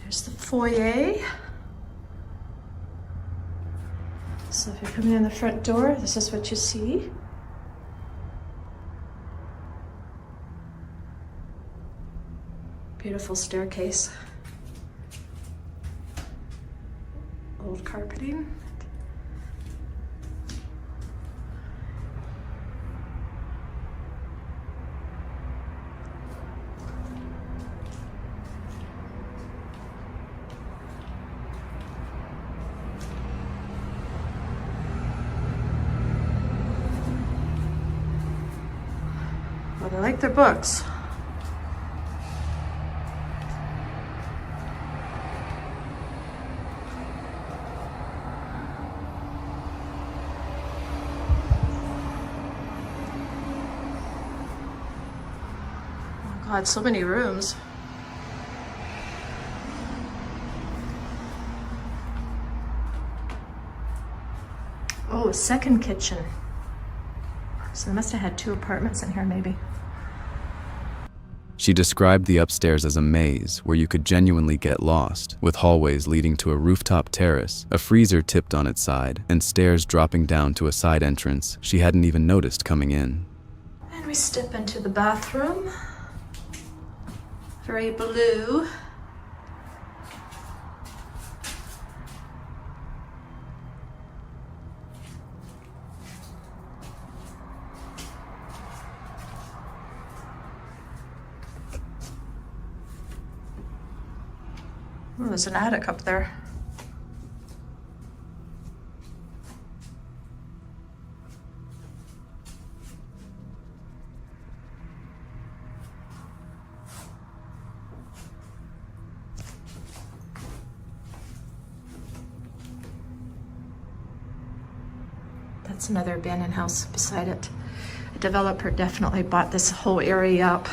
There's the foyer. So if you're coming in the front door, this is what you see. Beautiful staircase. Old carpeting. Well, they like their books. God, so many rooms. Oh, a second kitchen. So they must have had 2 apartments in here, maybe. She described the upstairs as a maze where you could genuinely get lost, with hallways leading to a rooftop terrace, a freezer tipped on its side, and stairs dropping down to a side entrance she hadn't even noticed coming in. And we step into the bathroom. Very blue. Oh, there's an attic up there. That's another abandoned house beside it. A developer definitely bought this whole area up.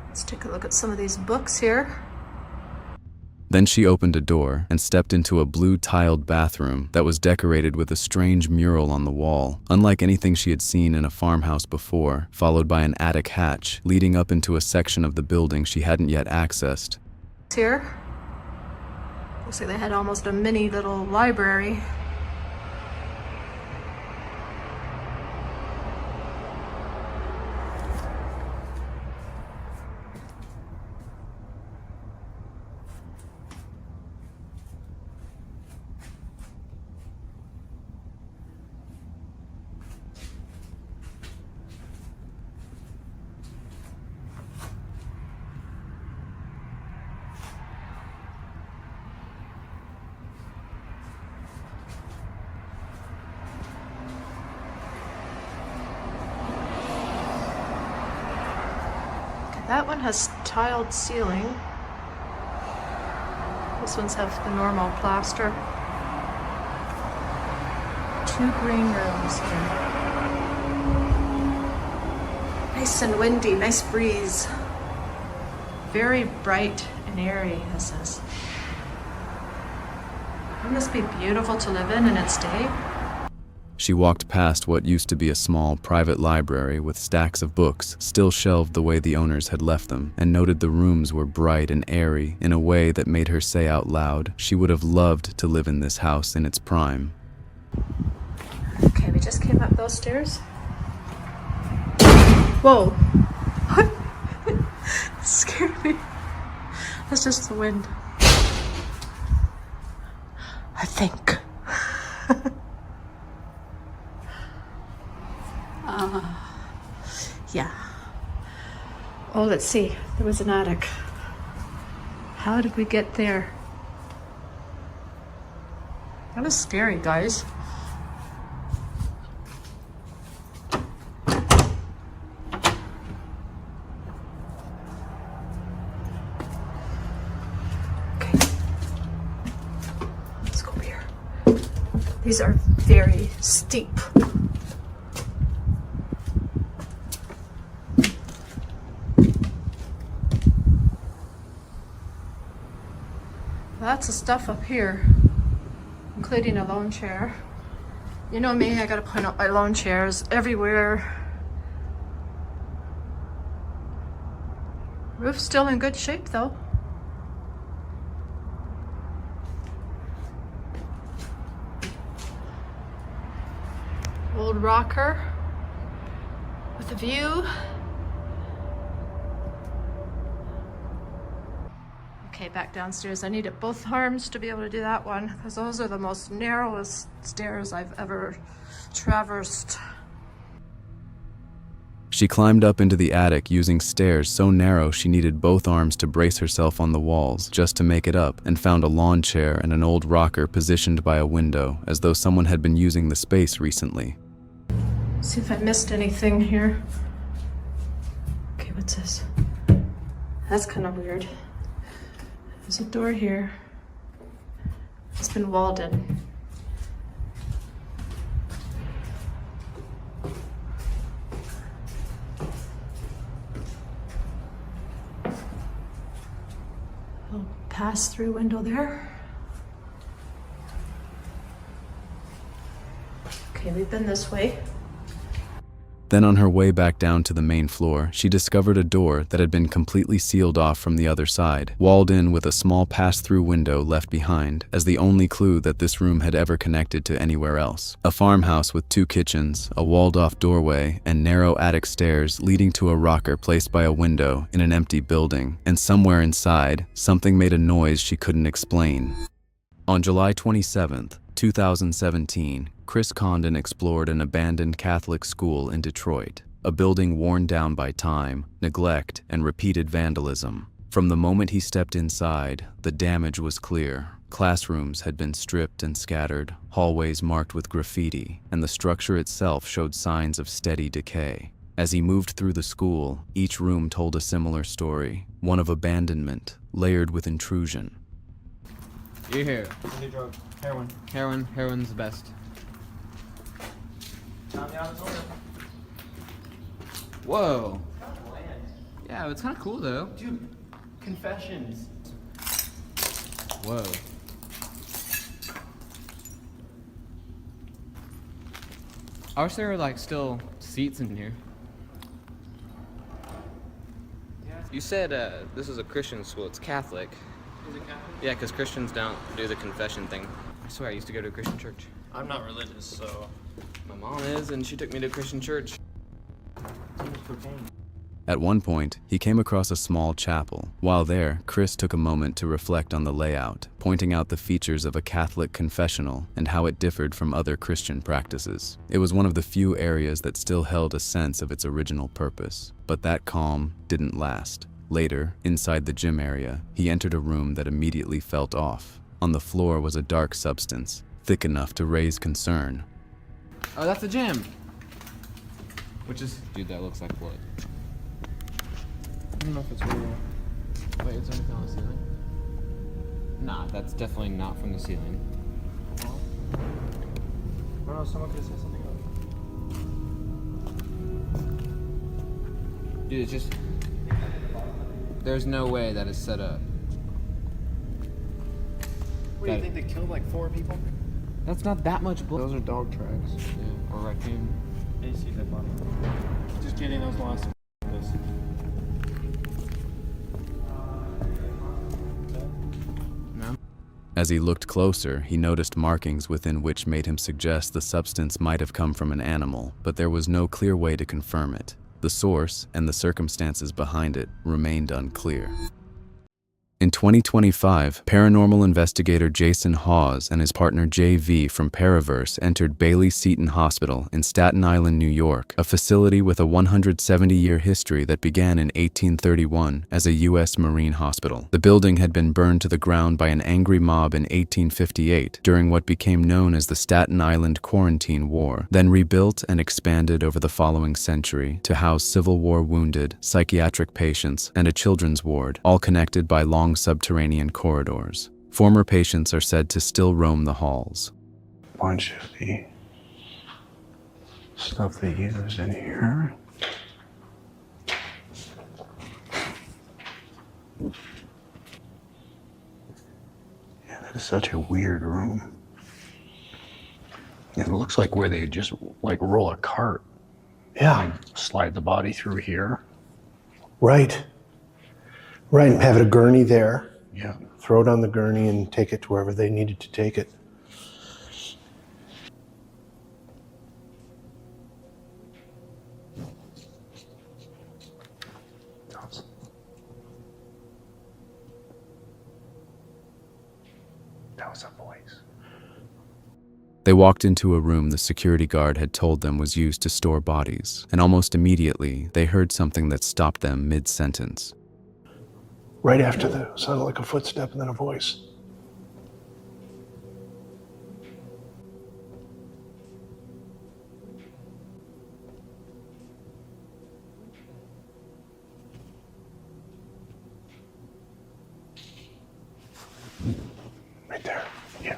Let's take a look at some of these books here. Then she opened a door and stepped into a blue tiled bathroom that was decorated with a strange mural on the wall, unlike anything she had seen in a farmhouse before, followed by an attic hatch leading up into a section of the building she hadn't yet accessed. Here. Looks like they had almost a mini little library. That one has tiled ceiling. This one's have the normal plaster. 2 green rooms here. Nice and windy, nice breeze. Very bright and airy, this is. It must be beautiful to live in its day. She walked past what used to be a small private library with stacks of books still shelved the way the owners had left them, and noted the rooms were bright and airy in a way that made her say out loud she would have loved to live in this house in its prime. Okay, we just came up those stairs. Whoa! Scared me. That's just the wind. think. Yeah. Oh, let's see. There was an attic. How did we get there? That was scary, guys. Okay. Let's go here. These are very steep. Lots of stuff up here, including a lawn chair. You know me, I gotta point out my lawn chairs everywhere. Roof's still in good shape though. Old rocker with a view. Okay, back downstairs. I needed both arms to be able to do that one because those are the most narrowest stairs I've ever traversed. She climbed up into the attic using stairs so narrow she needed both arms to brace herself on the walls just to make it up, and found a lawn chair and an old rocker positioned by a window as though someone had been using the space recently. See if I missed anything here. Okay, what's this? That's kind of weird. There's a door here. It's been walled in. Little pass-through window there. Okay, we've been this way. Then on her way back down to the main floor, she discovered a door that had been completely sealed off from the other side, walled in with a small pass-through window left behind as the only clue that this room had ever connected to anywhere else. A farmhouse with 2 kitchens, a walled-off doorway, and narrow attic stairs leading to a rocker placed by a window in an empty building, and somewhere inside, something made a noise she couldn't explain. On July 27th, 2017, Chris Condon explored an abandoned Catholic school in Detroit, a building worn down by time, neglect, and repeated vandalism. From the moment he stepped inside, the damage was clear. Classrooms had been stripped and scattered, hallways marked with graffiti, and the structure itself showed signs of steady decay. As he moved through the school, each room told a similar story, one of abandonment, layered with intrusion. You're here. Heroin. Heroin's the best. Whoa. Yeah, it's kind of cool though. Dude, confessions. Whoa. I wish there were like still seats in here. You said this is a Christian school. It's Catholic. Is it Catholic? Yeah, because Christians don't do the confession thing. I swear I used to go to a Christian church. I'm not religious, so. My mom is, and she took me to a Christian church. At one point, he came across a small chapel. While there, Chris took a moment to reflect on the layout, pointing out the features of a Catholic confessional and how it differed from other Christian practices. It was one of the few areas that still held a sense of its original purpose. But that calm didn't last. Later, inside the gym area, he entered a room that immediately felt off. On the floor was a dark substance, thick enough to raise concern. Oh, that's the gym. Which is, dude, that looks like blood. I don't know if it's real. Wait, is there anything on the ceiling? Nah, that's definitely not from the ceiling. I don't know, someone could have said something about it. Dude, it's just, there's no way that is set up. What do you think, they killed like 4 people? That's not that much blood. Those are dog tracks. Yeah, or raccoon. I see that bottom. Just kidding, those last this. No? As he looked closer, he noticed markings within which made him suggest the substance might have come from an animal, but there was no clear way to confirm it. The source and the circumstances behind it remained unclear. In 2025, paranormal investigator Jason Hawes and his partner JV from Paraverse entered Bailey Seton Hospital in Staten Island, New York, a facility with a 170-year history that began in 1831 as a U.S. Marine hospital. The building had been burned to the ground by an angry mob in 1858 during what became known as the Staten Island Quarantine War, then rebuilt and expanded over the following century to house Civil War wounded, psychiatric patients, and a children's ward, all connected by long subterranean corridors. Former patients are said to still roam the halls. Bunch of the stuff they use in here. Yeah, that is such a weird room. It looks like where they just like roll a cart. Yeah. Like, slide the body through here. Right. Right, and have a gurney there. Yeah. Throw it on the gurney and take it to wherever they needed to take it. That was a voice. They walked into a room the security guard had told them was used to store bodies, and almost immediately they heard something that stopped them mid-sentence. Right after that, sounded like a footstep and then a voice. Right there. Yeah.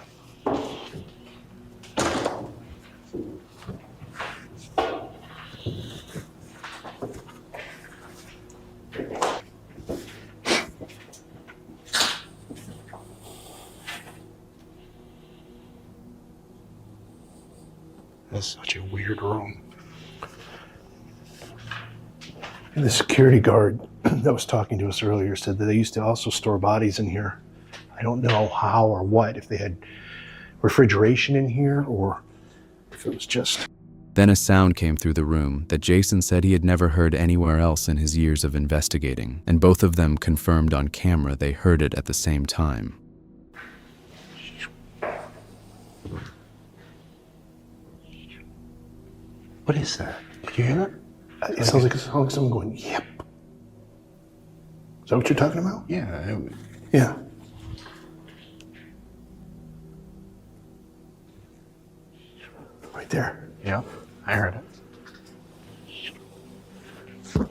That's such a weird room. And the security guard that was talking to us earlier said that they used to also store bodies in here. I don't know how or what, if they had refrigeration in here or if it was just... Then a sound came through the room that Jason said he had never heard anywhere else in his years of investigating, and both of them confirmed on camera they heard it at the same time. What is that? Did you hear that? It sounds like someone going, yep. Is that what you're talking about? Yeah. Yeah. Right there. Yeah, I heard it.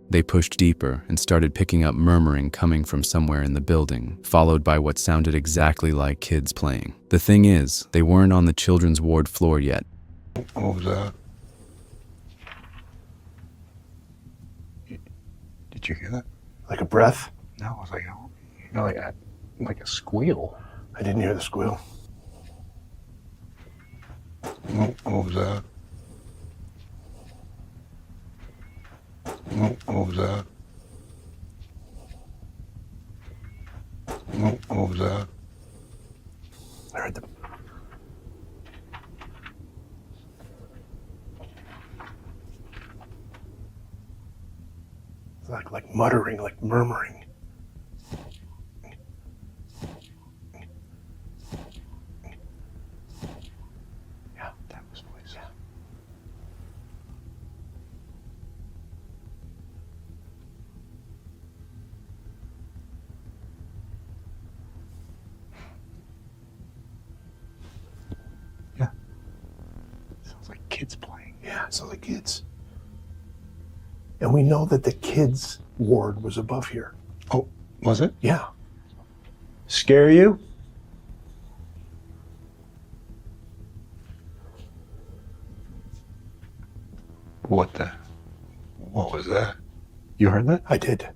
They pushed deeper and started picking up murmuring coming from somewhere in the building, followed by what sounded exactly like kids playing. The thing is, they weren't on the children's ward floor yet. What was that? Did you hear that? Like a breath? No, it was like a squeal. I didn't hear the squeal. What was that? What was that? What was that? I heard the... Like muttering, like murmuring. Yeah, that was voice. Yeah. Yeah. Sounds like kids playing. Yeah, it sounds like kids. And we know that the kids' ward was above here. Oh, was it? Yeah. Scare you? What was that? You heard that? I did.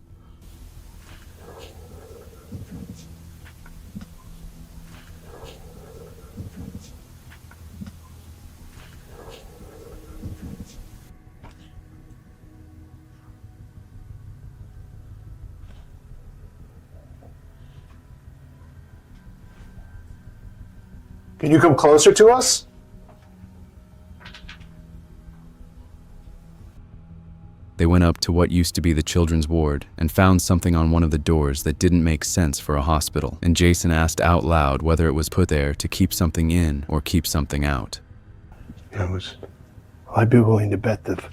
Can you come closer to us? They went up to what used to be the children's ward and found something on one of the doors that didn't make sense for a hospital, and Jason asked out loud whether it was put there to keep something in or keep something out. I'd be willing to bet that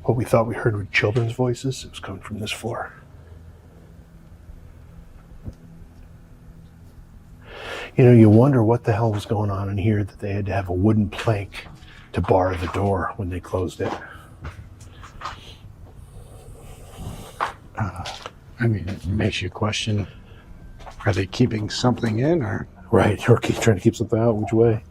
what we thought we heard were children's voices. It was coming from this floor. You know, you wonder what the hell was going on in here that they had to have a wooden plank to bar the door when they closed it. I mean, it makes you question, are they keeping something in or? Right, or trying to keep something out, which way?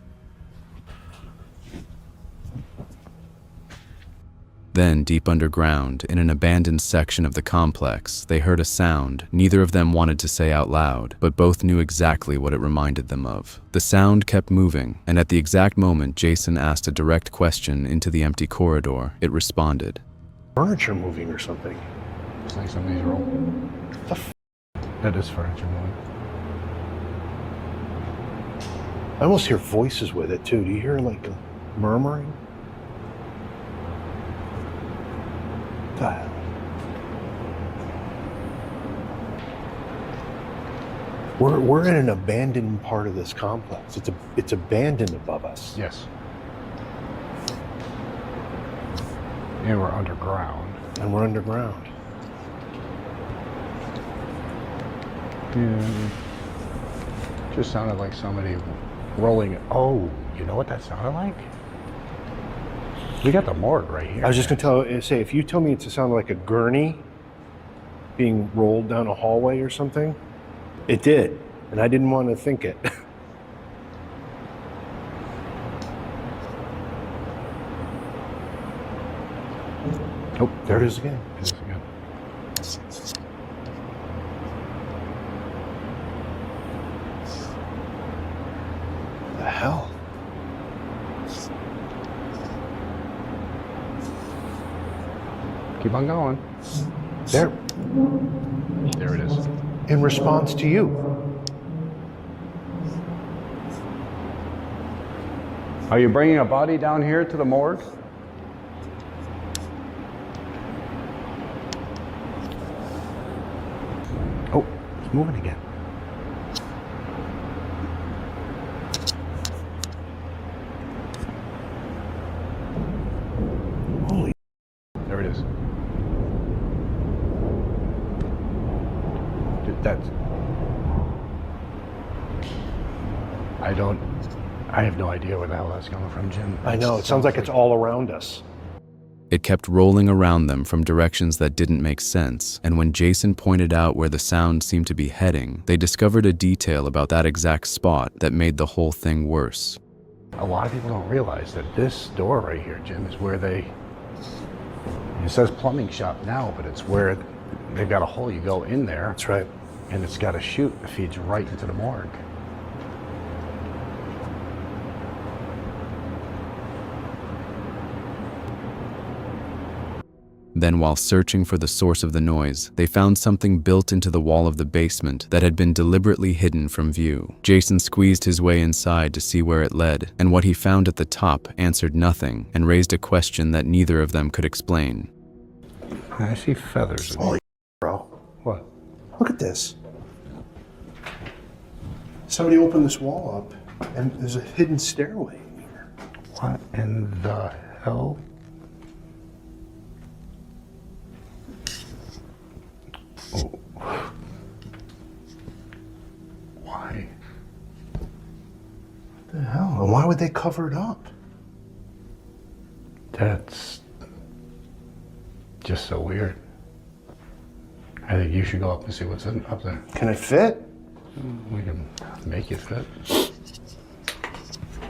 Then, deep underground, in an abandoned section of the complex, they heard a sound neither of them wanted to say out loud, but both knew exactly what it reminded them of. The sound kept moving, and at the exact moment Jason asked a direct question into the empty corridor, it responded. Furniture moving or something. It's like somebody's rolling. The f***? That is furniture moving. I almost hear voices with it too. Do you hear like a murmuring? God. We're in an abandoned part of this complex. It's abandoned above us. Yes. And we're underground. And we're underground. Yeah. Just sounded like somebody rolling. Oh, you know what that sounded like? We got the morgue right here. I was just gonna say, if you tell me it sounded like a gurney being rolled down a hallway or something, it did, and I didn't want to think it. Oh, there it is again. It is again. The hell? Keep on going. There. There it is. In response to you. Are you bringing a body down here to the morgue? Oh, it's moving again. Holy. There it is. That's. I have no idea where the hell that's coming from, Jim. I know, it sounds like it's all around us. It kept rolling around them from directions that didn't make sense, and when Jason pointed out where the sound seemed to be heading, they discovered a detail about that exact spot that made the whole thing worse. A lot of people don't realize that this door right here, Jim, is where it says plumbing shop now, but it's where they've got a hole. You go in there. That's right. And it's got a chute that feeds right into the morgue. Then, while searching for the source of the noise, they found something built into the wall of the basement that had been deliberately hidden from view. Jason squeezed his way inside to see where it led, and what he found at the top answered nothing and raised a question that neither of them could explain. I see feathers. Holy bro. What? Look at this. Somebody opened this wall up, and there's a hidden stairway in here. What in the hell? Oh. Why? What the hell? And why would they cover it up? That's just so weird. I think you should go up and see what's up there. Can I fit? We can make you fit.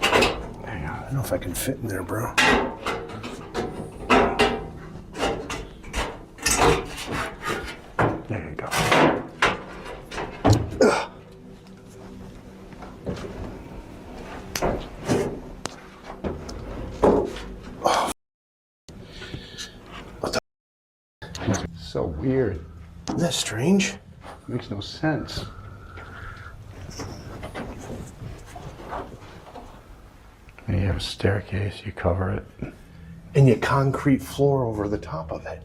Hang on, I don't know if I can fit in there, bro. There you go. Oh. What the? So weird. Isn't that strange? Makes no sense. And you have a staircase, you cover it. And you concrete floor over the top of it.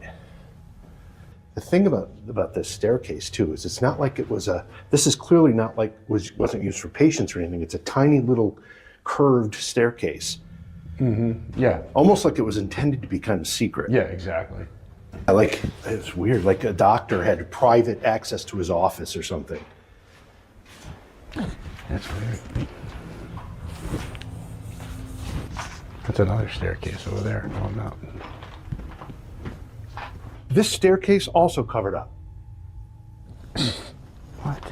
The thing about this staircase too is it's not like it was this is clearly not like wasn't used for patients or anything. It's a tiny little curved staircase. Mm-hmm. Yeah. Almost like it was intended to be kind of secret. Yeah, exactly. Like, it's weird, like a doctor had private access to his office or something. That's weird. That's another staircase over there going up. This staircase also covered up. What?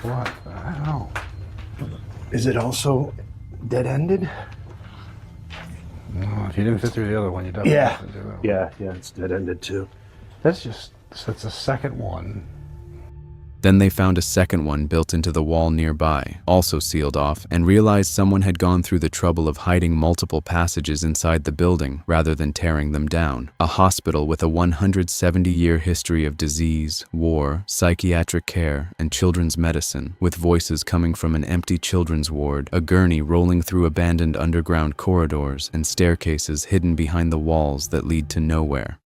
What the hell? Is it also dead-ended? No, if you didn't fit through the other one, you definitely Yeah. didn't fit through that one. Yeah, it's dead-ended too. That's the second one. Then they found a second one built into the wall nearby, also sealed off, and realized someone had gone through the trouble of hiding multiple passages inside the building rather than tearing them down. A hospital with a 170-year history of disease, war, psychiatric care, and children's medicine, with voices coming from an empty children's ward, a gurney rolling through abandoned underground corridors, and staircases hidden behind the walls that lead to nowhere.